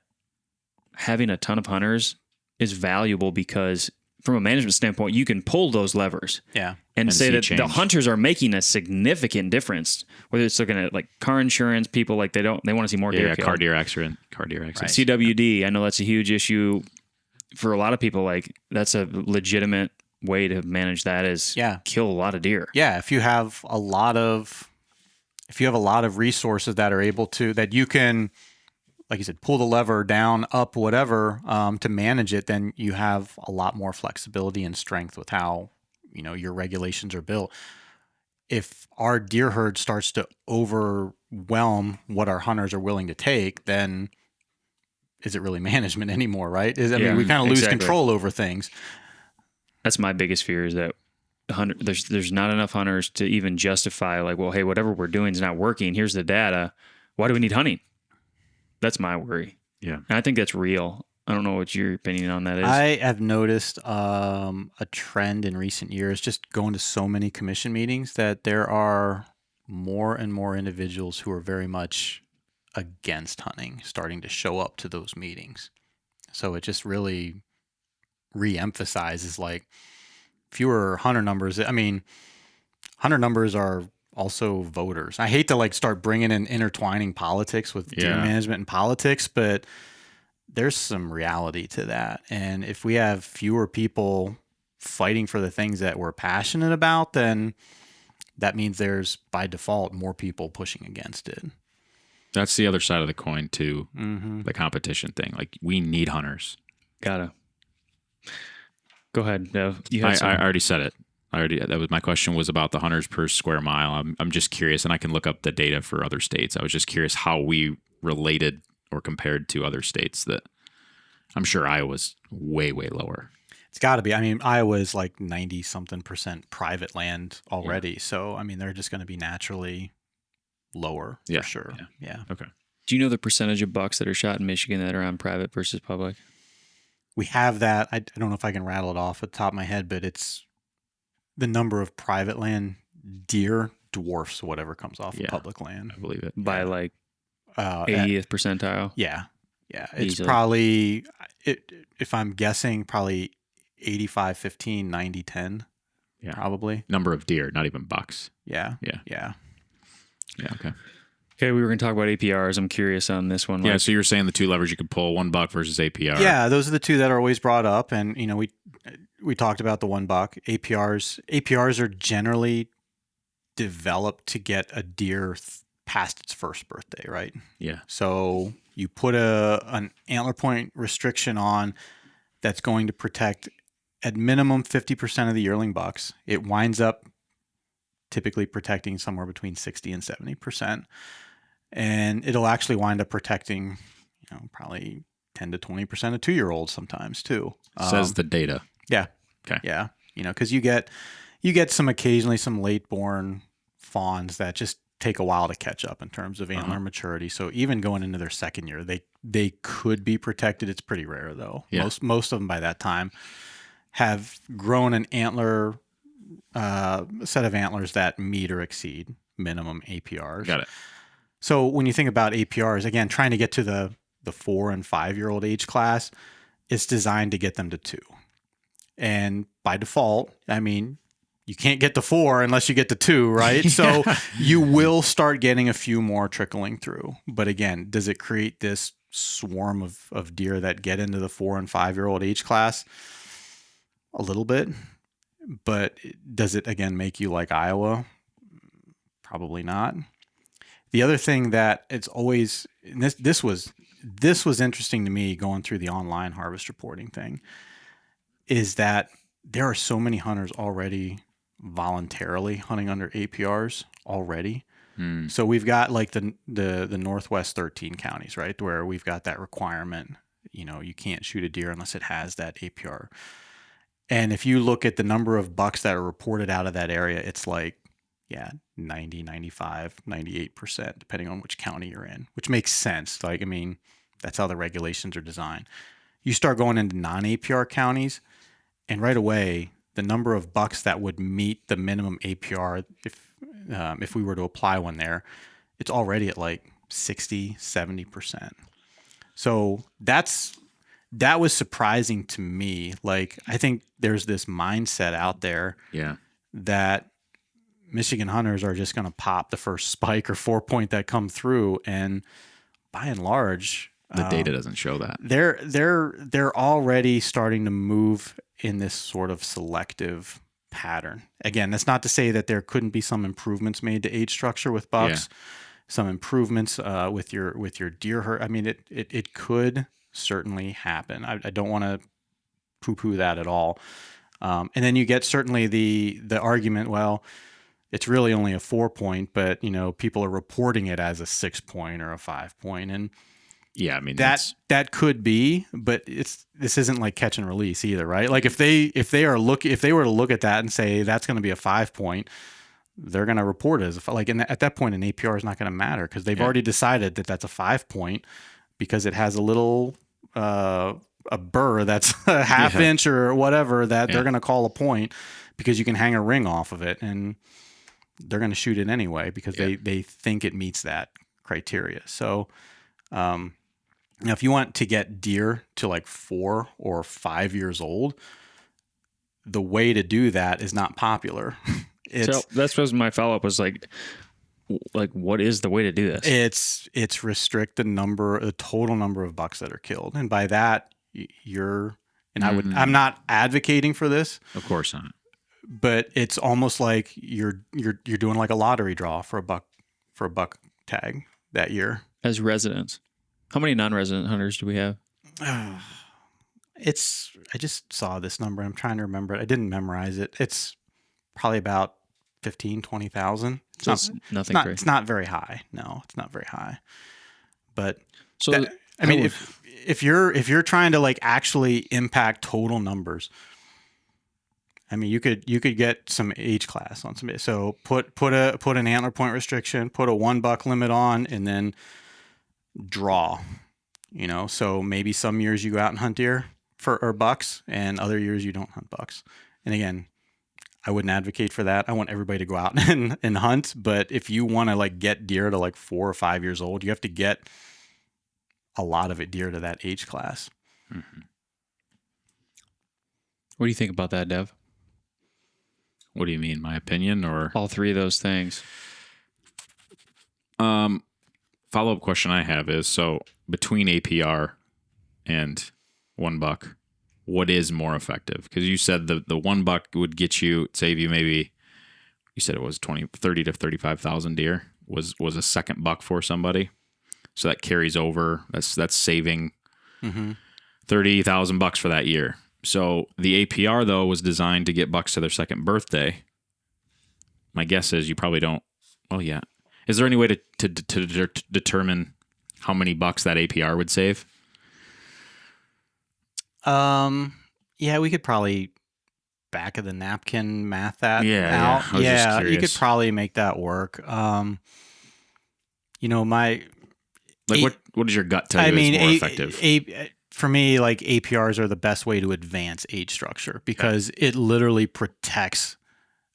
having a ton of hunters is valuable because from a management standpoint, you can pull those levers. Yeah. And say that change. the hunters are making a significant difference, whether it's looking at like car insurance, people like they want to see more deer killed. car deer accident. Right. CWD, I know that's a huge issue for a lot of people. Like that's a legitimate way to manage that is kill a lot of deer. Yeah. If you have a lot of resources that are able to, that you can, like you said, pull the lever down, up, whatever, to manage it, then you have a lot more flexibility and strength with how, your regulations are built. If our deer herd starts to overwhelm what our hunters are willing to take, then is it really management anymore, right? I mean, we kind of lose control over things. That's my biggest fear is that there's not enough hunters to even justify like, well, hey, whatever we're doing is not working. Here's the data. Why do we need hunting? That's my worry. Yeah. And I think that's real. I don't know what your opinion on that is. I have noticed a trend in recent years, just going to so many commission meetings, that there are more and more individuals who are very much against hunting starting to show up to those meetings. So it just really re-emphasizes like fewer hunter numbers. I mean, hunter numbers are also voters. I hate to like start bringing in intertwining politics with deer management and politics, but there's some reality to that. And if we have fewer people fighting for the things that we're passionate about, then that means there's by default more people pushing against it. That's the other side of the coin too. Mm-hmm. The competition thing. Like we need hunters. Gotta. Go ahead, Dev. I already said it. That was my question was about the hunters per square mile. I'm just curious, and I can look up the data for other states. I was just curious how we related or compared to other states that I'm sure Iowa's way, way lower. It's got to be. I mean, Iowa's like 90-something% private land already. Yeah. So, I mean, they're just going to be naturally lower for sure. Yeah. Okay. Do you know the percentage of bucks that are shot in Michigan that are on private versus public? We have that. I don't know if I can rattle it off at the top of my head, but it's the number of private land deer dwarfs whatever comes off of public land. I believe it. By like 80th percentile. Yeah. It's easily. Probably, if I'm guessing, probably 85-15, 90-10. Yeah. Probably. Number of deer, not even bucks. Yeah. Okay, we were going to talk about APRs. I'm curious on this one. Yeah, so you were saying the two levers you could pull, $1 versus APR. Yeah, those are the two that are always brought up. And, we talked about the $1. APRs are generally developed to get a deer past its first birthday, right? Yeah. So you put an antler point restriction on that's going to protect at minimum 50% of the yearling bucks. It winds up typically protecting somewhere between 60 and 70%. And it'll actually wind up protecting, probably 10 to 20% of 2-year-olds sometimes too. Says the data. Yeah. Okay. Yeah. Because you get occasionally some late born fawns that just take a while to catch up in terms of antler maturity. So even going into their second year, they could be protected. It's pretty rare though. Yeah. Most of them by that time have grown an antler set of antlers that meet or exceed minimum APRs. Got it. So when you think about APRs, again, trying to get to the 4 and 5 year old age class, it's designed to get them to 2. And by default, I mean, you can't get to 4 unless you get to 2, right? So you will start getting a few more trickling through. But again, does it create this swarm of deer that get into the 4 and 5 year old age class? A little bit. But does it, again, make you like Iowa? Probably not. The other thing that it's always, and this was interesting to me going through the online harvest reporting thing, is that there are so many hunters already voluntarily hunting under APRs already. So we've got like the Northwest 13 counties, right, where we've got that requirement. You know, you can't shoot a deer unless it has that APR. And if you look at the number of bucks that are reported out of that area, it's like, 90, 95, 98%, depending on which county you're in, which makes sense. Like, I mean, that's how the regulations are designed. You start going into non-APR counties, and right away, the number of bucks that would meet the minimum APR, if we were to apply one there, it's already at like 60, 70%. So that was surprising to me. Like, I think there's this mindset out there that Michigan hunters are just going to pop the first spike or 4-point that come through, and by and large, the data doesn't show that. They're already starting to move in this sort of selective pattern. Again, that's not to say that there couldn't be some improvements made to age structure with bucks, some improvements with your deer herd. I mean, it could certainly happen. I don't want to poo-poo that at all. And then you get certainly the argument, well, it's really only a 4-point, but people are reporting it as a 6-point or a 5-point, and I mean that could be, but this isn't like catch and release either, right? Like if they were to look at that and say that's going to be a 5-point, they're going to report it as like, and at that point an APR is not going to matter because they've already decided that that's a 5-point because it has a little a burr that's a half inch or whatever that they're going to call a point because you can hang a ring off of it, and they're going to shoot it anyway because they think it meets that criteria. So now if you want to get deer to like 4 or 5 years old, the way to do that is not popular. So that's what my follow-up was like, what is the way to do this? It's restrict the total number of bucks that are killed. And by that I'm not advocating for this. Of course not. But it's almost like you're doing like a lottery draw for a buck tag that year. As residents. How many non-resident hunters do we have? I just saw this number. I'm trying to remember it. I didn't memorize it. It's probably about 15, 20,000. It's nothing great. It's not very high. No, it's not very high. But so if you're trying to like actually impact total numbers, I mean, you could get some age class on somebody. So put an antler point restriction, put a 1 buck limit on, and then draw. So maybe some years you go out and hunt deer or bucks, and other years you don't hunt bucks. And again, I wouldn't advocate for that. I want everybody to go out and hunt. But if you want to like get deer to like 4 or 5 years old, you have to get a lot of it deer to that age class. Mm-hmm. What do you think about that, Dev? What do you mean? My opinion or all three of those things? Follow-up question I have is, so between APR and 1 buck, what is more effective? Because you said the 1 buck would save you maybe, you said it was 30 to 35,000 deer was a second buck for somebody. So that carries over. That's saving 30,000 bucks for that year. So the APR though was designed to get bucks to their second birthday. My guess is you probably don't. Oh yeah. Is there any way to determine how many bucks that APR would save? Yeah, we could probably back of the napkin math that Yeah, out. I was just you could curious. probably make that work. My Like, what does your gut tell you is more effective? for me, like APRs are the best way to advance age structure because it literally protects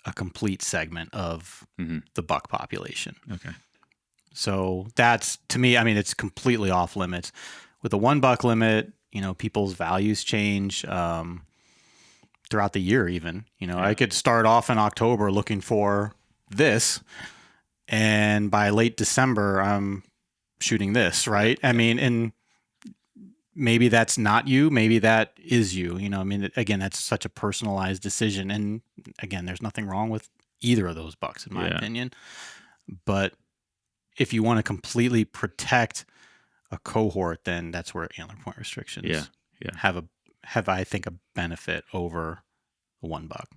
a complete segment of the buck population. Okay. So that's, to me, I mean, it's completely off limits. With a 1 buck limit, people's values change throughout the year even. I could start off in October looking for this, and by late December, I'm shooting this, right? I mean, and maybe that's not you, maybe that is you. I mean, again, that's such a personalized decision. And again, there's nothing wrong with either of those bucks, in my opinion. But if you want to completely protect a cohort, then that's where antler point restrictions have I think a benefit over a 1 buck.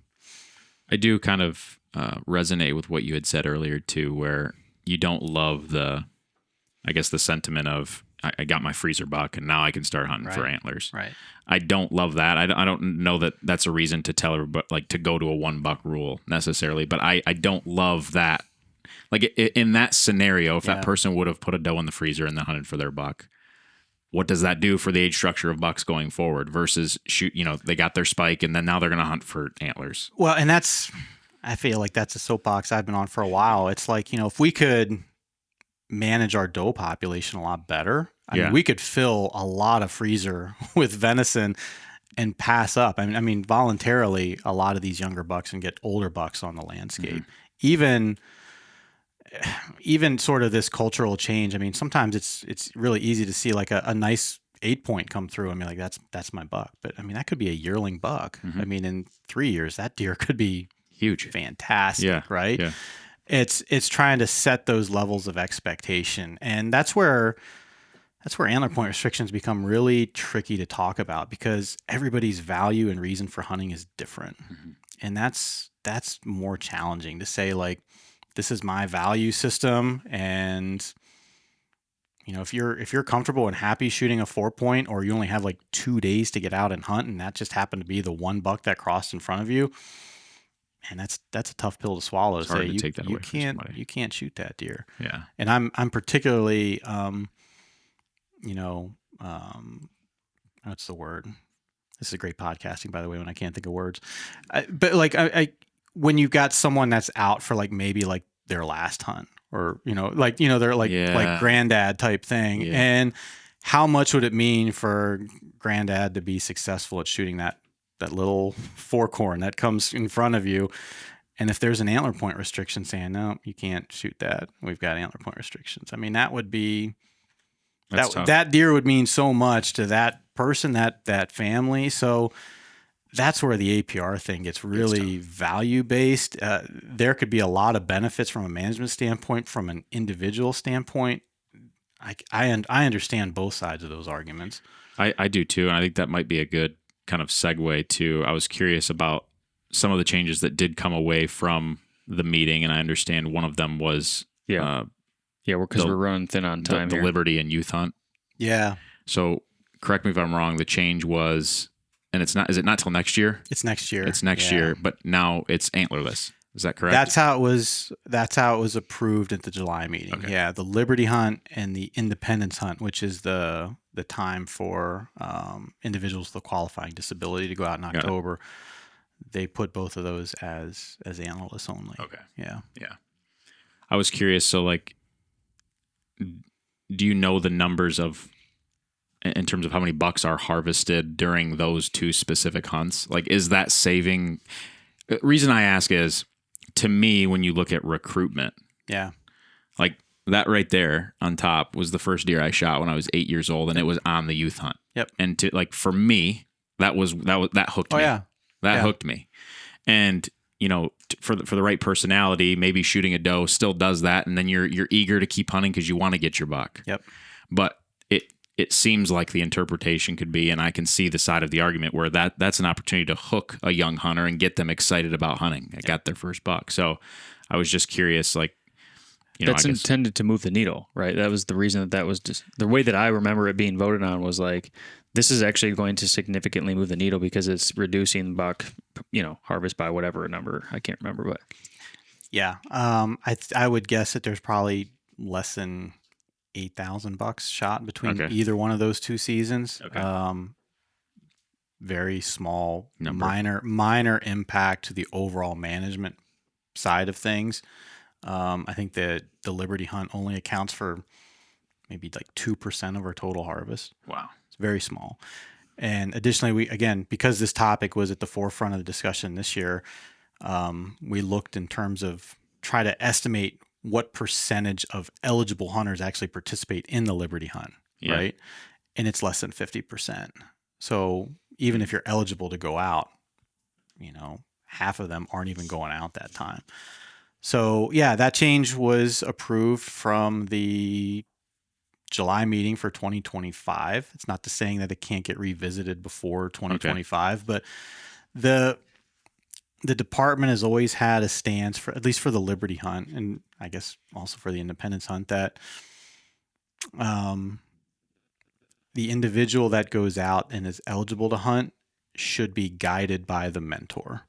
I do kind of resonate with what you had said earlier too, where you don't love the sentiment of I got my freezer buck and now I can start hunting for antlers. Right. I don't love that. I don't know that that's a reason to tell everybody like to go to a 1 buck rule necessarily, but I don't love that. Like in that scenario, if that person would have put a doe in the freezer and then hunted for their buck, what does that do for the age structure of bucks going forward versus they got their spike and then now they're going to hunt for antlers? Well, and I feel like that's a soapbox I've been on for a while. It's like, if we could manage our doe population a lot better, I mean, we could fill a lot of freezer with venison and pass up. I mean, voluntarily, a lot of these younger bucks and get older bucks on the landscape. Even sort of this cultural change. I mean, sometimes it's really easy to see like a nice 8-point come through. I mean, like that's my buck, but I mean, that could be a yearling buck. I mean, in 3 years, that deer could be huge, fantastic, right? Yeah. It's trying to set those levels of expectation, and that's where antler point restrictions become really tricky to talk about because everybody's value and reason for hunting is different, and that's more challenging to say like, this is my value system, and if you're comfortable and happy shooting a 4-point, or you only have like 2 days to get out and hunt, and that just happened to be the 1 buck that crossed in front of you, and that's a tough pill to swallow. It's to hard say to take that away from somebody. You can't shoot that deer. Yeah, and I'm particularly what's the word? This is a great podcasting, by the way, when I can't think of words. But like I when you've got someone that's out for like maybe like their last hunt, or they're like granddad type thing, and how much would it mean for granddad to be successful at shooting that little forkhorn that comes in front of you? And if there's an antler point restriction saying no, you can't shoot that, we've got antler point restrictions. I mean, that would be that deer would mean so much to that person, that family. So that's where the APR thing gets really value based. There could be a lot of benefits from a management standpoint, from an individual standpoint. I understand both sides of those arguments. I do too, and I think that might be a good kind of segue to. I was curious about some of the changes that did come away from the meeting, and I understand one of them was because we're running thin on time. The Liberty and Youth Hunt. Yeah. So correct me if I'm wrong. The change was. And it's not. Is it not till next year? It's next year. It's next year, but now it's antlerless. Is that correct? That's how it was approved at the July meeting. Okay. Yeah, the Liberty Hunt and the Independence Hunt, which is the time for individuals with a qualifying disability to go out in October. They put both of those as antlerless only. Okay. Yeah. I was curious. So, like, do you know the numbers in terms of how many bucks are harvested during those two specific hunts? Like, is that saving? The reason I ask is, to me, when you look at recruitment, like that right there on top was the first deer I shot when I was 8 years old, and it was on the youth hunt. Yep. And for me, that hooked me. Yeah. That hooked me. And for the right personality, maybe shooting a doe still does that, and then you're eager to keep hunting because you want to get your buck. Yep. But it seems like the interpretation could be, and I can see the side of the argument where that's an opportunity to hook a young hunter and get them excited about hunting. They got their first buck. So I was just curious, like, That's intended to move the needle, right? That was the reason that was just the way that I remember it being voted on was like, this is actually going to significantly move the needle because it's reducing buck, harvest by whatever number. I can't remember, but yeah, I would guess that there's probably less than 8,000 bucks shot between either one of those two seasons. Okay. Very small, Number. minor impact to the overall management side of things. I think that the Liberty hunt only accounts for maybe like 2% of our total harvest. Wow. It's very small. And additionally, because this topic was at the forefront of the discussion this year, we looked in terms of try to estimate what percentage of eligible hunters actually participate in the Liberty hunt, right? And it's less than 50%. So even if you're eligible to go out, half of them aren't even going out that time. So yeah, that change was approved from the July meeting for 2025. It's not to saying that it can't get revisited before 2025, but the department has always had a stance for, at least for the Liberty hunt, and I guess also for the Independence hunt, that the individual that goes out and is eligible to hunt should be guided by the mentor.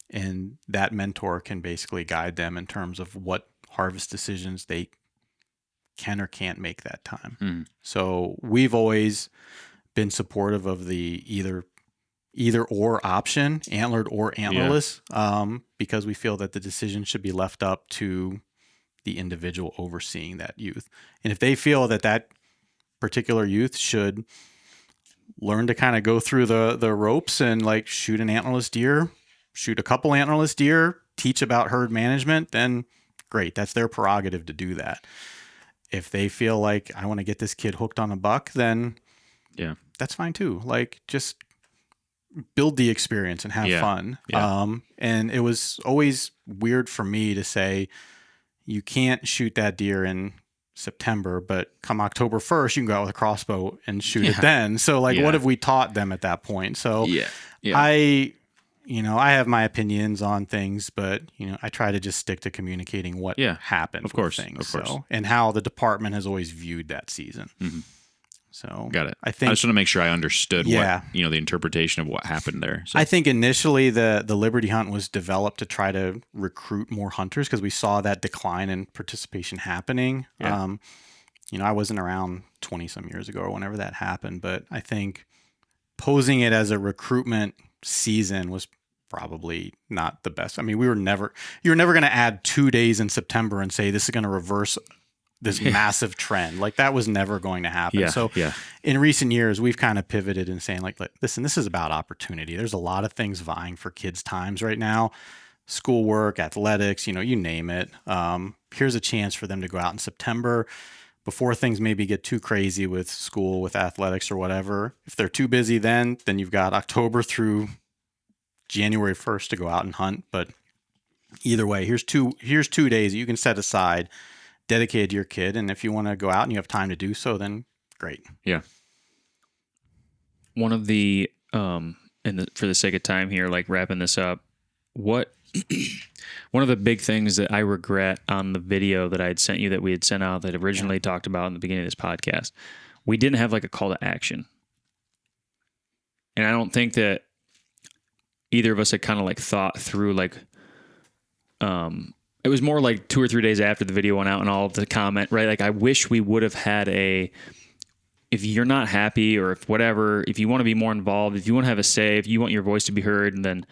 And that mentor can basically guide them in terms of what harvest decisions they can or can't make that time. Mm. So we've always been supportive of the either or option, antlered or antlerless, because we feel that the decision should be left up to the individual overseeing that youth. And if they feel that that particular youth should learn to kind of go through the ropes and like shoot an antlerless deer, shoot a couple antlerless deer, teach about herd management, then great. That's their prerogative to do that. If they feel like I want to get this kid hooked on a buck, then that's fine too. Like just build the experience and have fun. Yeah. And it was always weird for me to say, you can't shoot that deer in September, but come October 1st, you can go out with a crossbow and shoot it then. So like, what have we taught them at that point? So I have my opinions on things, but I try to just stick to communicating what happened. Of course. Things, and how the department has always viewed that season. Mm-hmm. So got it. I just want to make sure I understood what, the interpretation of what happened there. So. I think initially the Liberty hunt was developed to try to recruit more hunters because we saw that decline in participation happening. Yeah. I wasn't around 20 some years ago or whenever that happened, but I think posing it as a recruitment season was probably not the best. I mean, you're never going to add 2 days in September and say this is going to reverse this massive trend. Like that was never going to happen. In recent years, we've kind of pivoted and saying like, listen, this is about opportunity. There's a lot of things vying for kids' times right now. Schoolwork, athletics, you name it. Here's a chance for them to go out in September before things maybe get too crazy with school, with athletics or whatever. If they're too busy then you've got October through January 1st to go out and hunt. But either way, here's 2 days that you can set aside dedicated to your kid. And if you want to go out and you have time to do so, then great. Yeah. One of the, for the sake of time here, like wrapping this up, one of the big things that I regret on the video that I had sent you that we had sent out that originally talked about in the beginning of this podcast, we didn't have like a call to action. And I don't think that either of us had kind of like thought through like, it was more like 2 or 3 days after the video went out and all of the comment, right? Like I wish we would have had if you're not happy or if you want to be more involved, if you want to have a say, if you want your voice to be heard, and then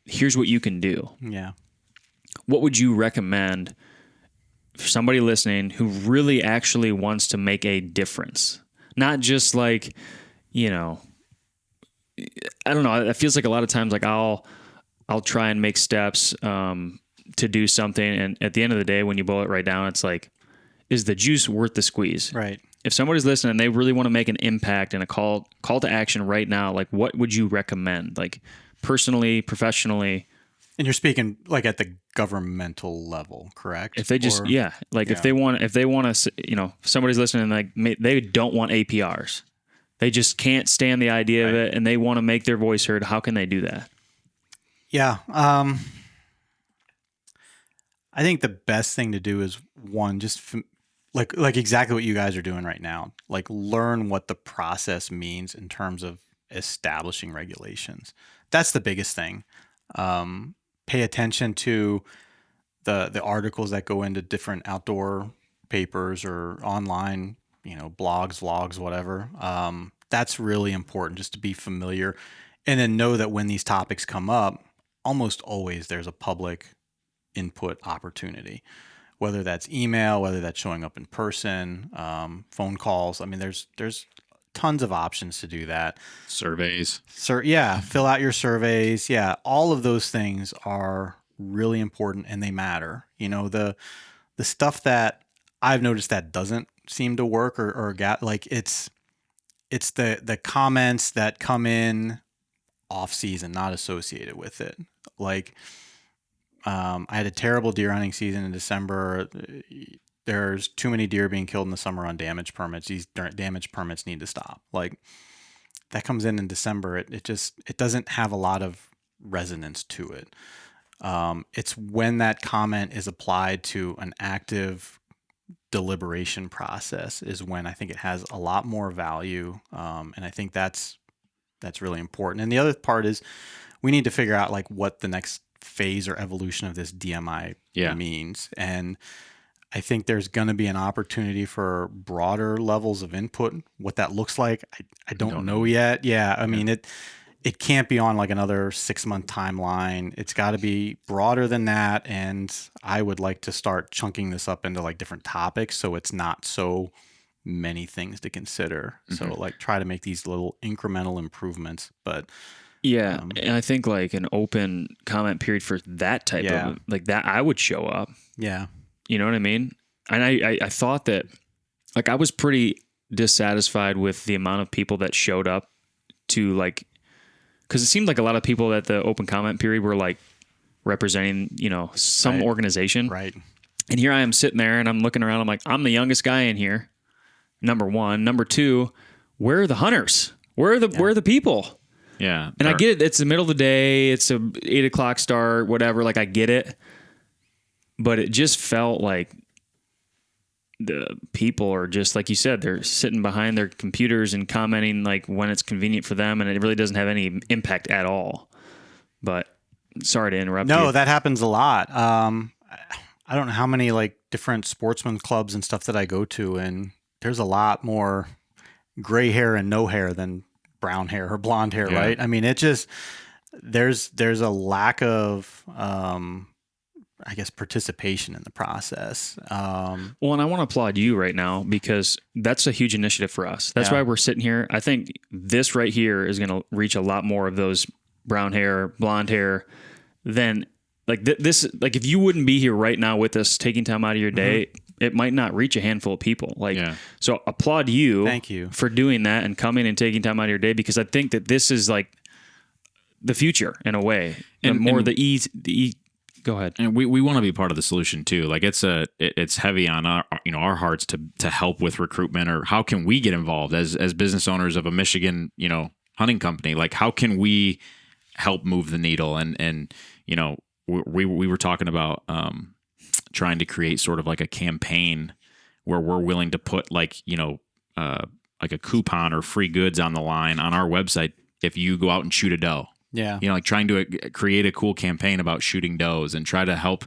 here's what you can do. Yeah. What would you recommend for somebody listening who really actually wants to make a difference? Not just like, I don't know. It feels like a lot of times like I'll try and make steps, to do something, and at the end of the day, when you boil it right down, it's like, is the juice worth the squeeze? Right. If somebody's listening and they really want to make an impact and a call to action right now, like what would you recommend? Like personally, professionally? And you're speaking like at the governmental level, correct? If they just if they want to, if somebody's listening and like they don't want APRs, they just can't stand the idea of it, and they want to make their voice heard. How can they do that? Yeah. I think the best thing to do is one, just like exactly what you guys are doing right now. Like learn what the process means in terms of establishing regulations. That's the biggest thing. Pay attention to the articles that go into different outdoor papers or online, blogs, vlogs, whatever. That's really important, just to be familiar, and then know that when these topics come up, almost always there's a public input opportunity, whether that's email, whether that's showing up in person, phone calls. I mean, there's tons of options to do that. Surveys. Yeah, fill out your surveys. Yeah, all of those things are really important and they matter. The stuff that I've noticed that doesn't seem to work or like it's the comments that come in off season, not associated with it. Like, I had a terrible deer hunting season in December. There's too many deer being killed in the summer on damage permits. These damage permits need to stop. Like, that comes in December. It doesn't have a lot of resonance to it. It's when that comment is applied to an active deliberation process is when I think it has a lot more value. And I think that's really important. And the other part is we need to figure out like what the next phase or evolution of this DMI means. And I think there's going to be an opportunity for broader levels of input. What that looks like, I don't know yet. Yeah. I mean, it can't be on like another 6-month timeline. It's got to be broader than that. And I would like to start chunking this up into like different topics, so it's not so many things to consider. So like try to make these little incremental improvements, but yeah. And I think like an open comment period for that type of like that, I would show up. Yeah. You know what I mean? And I thought that like I was pretty dissatisfied with the amount of people that showed up to like, because it seemed like a lot of people at the open comment period were like representing, some organization. Right. And here I am sitting there and I'm looking around. I'm like, I'm the youngest guy in here. Number one. Number two, where are the hunters? Where are the people? Yeah. And I get it. It's the middle of the day. It's a 8:00 start, whatever. Like I get it. But it just felt like the people are just, like you said, they're sitting behind their computers and commenting like when it's convenient for them. And it really doesn't have any impact at all. But sorry to interrupt you. No, that happens a lot. I don't know how many like different sportsman clubs and stuff that I go to, and there's a lot more gray hair and no hair than brown hair or blonde hair, right? I mean, it just, there's a lack of, I guess, participation in the process. Well, and I want to applaud you right now because that's a huge initiative for us. That's why we're sitting here. I think this right here is going to reach a lot more of those brown hair, blonde hair than like this. Like if you wouldn't be here right now with us, taking time out of your day, it might not reach a handful of people. Like, so applaud you. Thank you for doing that and coming and taking time out of your day, because I think that this is like the future in a way, and more the ease. Go ahead. And we want to be part of the solution too. Like it's heavy on our hearts to help with recruitment, or how can we get involved as business owners of a Michigan, hunting company? Like how can we help move the needle? And we were talking about trying to create sort of like a campaign where we're willing to put like a coupon or free goods on the line on our website if you go out and shoot a doe. Yeah. Like trying to create a cool campaign about shooting does and try to help,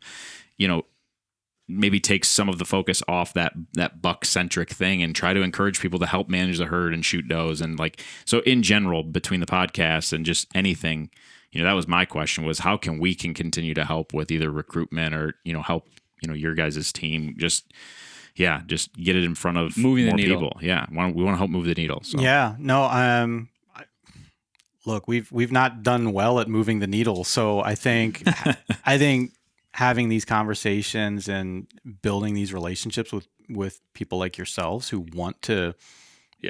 maybe take some of the focus off that buck centric thing and try to encourage people to help manage the herd and shoot does. And like, so in general, between the podcast and just anything, that was my question, was how can we continue to help with either recruitment or, help, your guys' team just get it in front of moving more the needle. people. Yeah. We want to help move the needle. So. Yeah, no, look, we've not done well at moving the needle. So I think having these conversations and building these relationships with people like yourselves who want to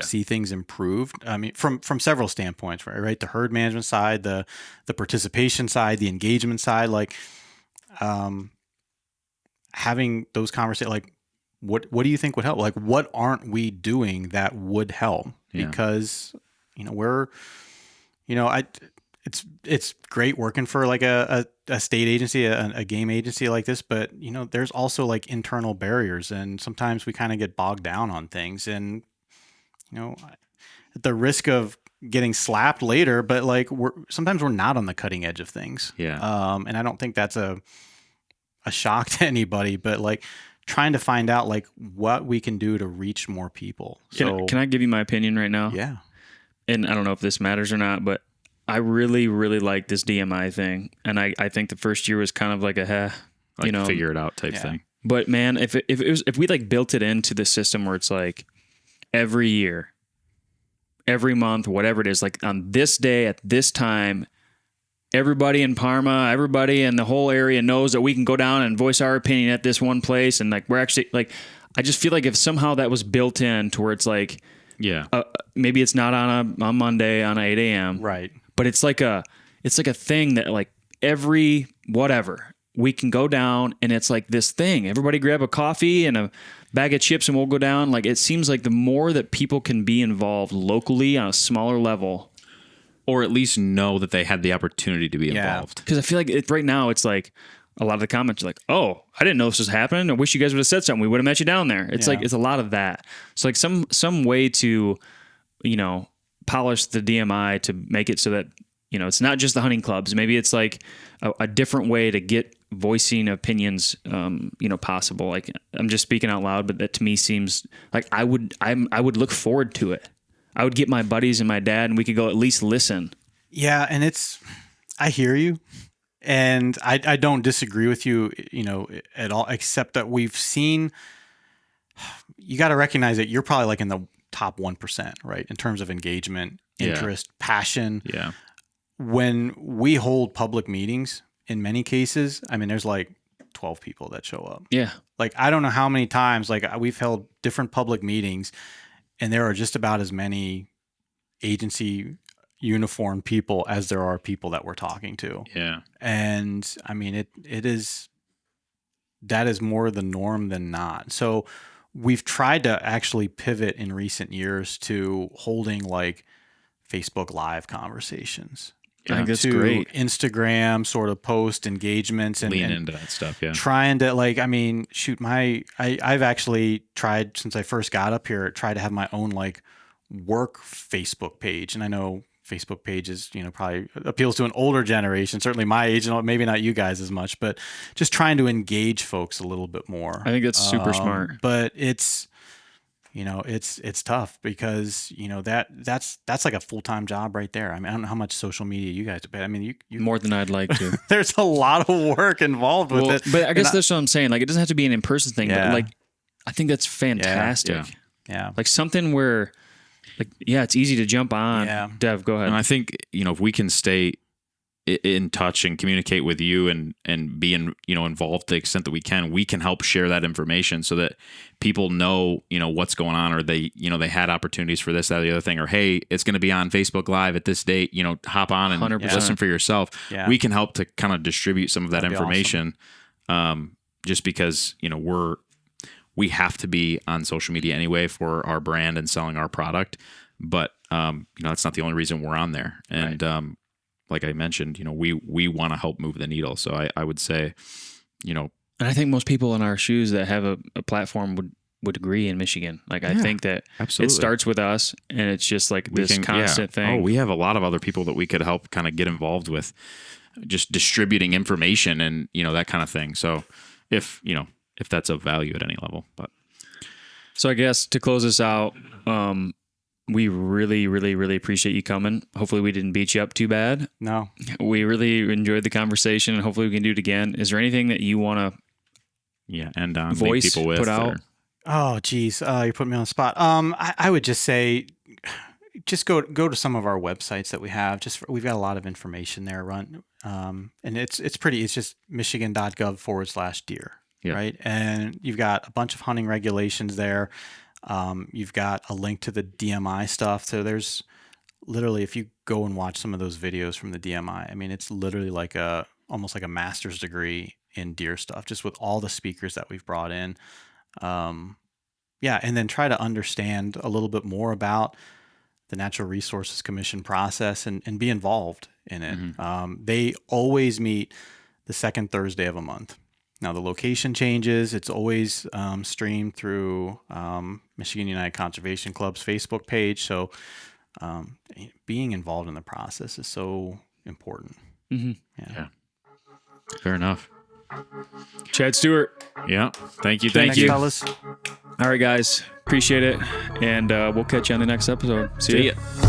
see things improved. I mean, from several standpoints, right? The herd management side, the participation side, the engagement side, like having those conversations, like what do you think would help? Like what aren't we doing that would help? Because, it's great working for like a state agency, a game agency like this, but there's also like internal barriers, and sometimes we kind of get bogged down on things, and at the risk of getting slapped later, but like sometimes we're not on the cutting edge of things. Yeah. And I don't think that's a shock to anybody, but like trying to find out like what we can do to reach more people. Can I give you my opinion right now? Yeah. And I don't know if this matters or not, but I really, really like this DMI thing. And I think the first year was kind of like figure it out type thing. But man, if we like built it into the system where it's like every year, every month, whatever it is, like on this day at this time, everybody in Parma, everybody in the whole area knows that we can go down and voice our opinion at this one place. And like, we're actually like, I just feel like if somehow that was built in to where it's like, maybe it's not on Monday on 8 a.m. Right. But it's like a thing that like every whatever we can go down, and it's like this thing. Everybody grab a coffee and a bag of chips and we'll go down. Like, it seems like the more that people can be involved locally on a smaller level, or at least know that they had the opportunity to be involved. Because I feel like right now it's like a lot of the comments are like, "Oh, I didn't know this was happening. I wish you guys would have said something. We would have met you down there." It's like it's a lot of that. So like some way to, polish the DMI to make it so that it's not just the hunting clubs. Maybe it's like a different way to get voicing opinions, possible. Like, I'm just speaking out loud, but that to me seems like I would look forward to it. I would get my buddies and my dad, and we could go at least listen. Yeah, and I hear you, and I don't disagree with you, at all. Except that we've seen. You got to recognize that you're probably like in the top 1%, right, in terms of engagement, interest, passion. Yeah. When we hold public meetings, in many cases, I mean, there's like 12 people that show up. Yeah. Like, I don't know how many times, like, we've held different public meetings, and there are just about as many agency uniformed people as there are people that we're talking to. Yeah. And I mean, that is more the norm than not. So we've tried to actually pivot in recent years to holding like Facebook Live conversations. I think that's to great. Instagram sort of post engagements and lean into that stuff. Yeah. Trying to I've actually tried since I first got up here, tried to have my own like work Facebook page. And I know Facebook pages, probably appeals to an older generation, certainly my age, and maybe not you guys as much, but just trying to engage folks a little bit more. I think that's super smart. But it's tough because, that's like a full-time job right there. I mean, I don't know how much social media you guys do, but I mean, you more than I'd like to. There's a lot of work involved with it. But I guess that's what I'm saying. Like, it doesn't have to be an in-person thing, but like, I think that's fantastic. Yeah. Like something where, like, it's easy to jump on. Yeah. Dev, go ahead. And I think, if we can stay in touch and communicate with you and be involved to the extent that we can help share that information so that people know, what's going on, or they had opportunities for this, that, or the other thing, or, hey, it's going to be on Facebook Live at this date, hop on and 100%. listen for yourself. Yeah. We can help to kind of distribute some of that That'd be information. Just because, we have to be on social media anyway for our brand and selling our product. But, that's not the only reason we're on there. And, like I mentioned, we want to help move the needle. So I would say, and I think most people in our shoes that have a platform would agree in Michigan. Like, I think that absolutely. It starts with us, and it's just like this constant thing. Oh, we have a lot of other people that we could help kind of get involved with just distributing information and, that kind of thing. So if that's of value at any level, but. So I guess to close this out, we really, really, really appreciate you coming. Hopefully we didn't beat you up too bad. No. We really enjoyed the conversation, and hopefully we can do it again. Is there anything that you want to end on, voice, leave people with, put out? Oh, geez. You're putting me on the spot. I would just say, just go to some of our websites that we have. We've got a lot of information there and it's just michigan.gov/deer. Yeah. Right. And you've got a bunch of hunting regulations there. You've got a link to the DMI stuff. So there's literally, if you go and watch some of those videos from the DMI, I mean, it's literally like almost like a master's degree in deer stuff, just with all the speakers that we've brought in. And then try to understand a little bit more about the Natural Resources Commission process and be involved in it. They always meet the second Thursday of a month. Now the location changes. It's always streamed through Michigan United Conservation Club's Facebook page. So being involved in the process is so important. Yeah. Fair enough. Chad Stewart. Yeah. Thank you. Thanks, fellas. All right, guys. Appreciate it. And we'll catch you on the next episode. See ya.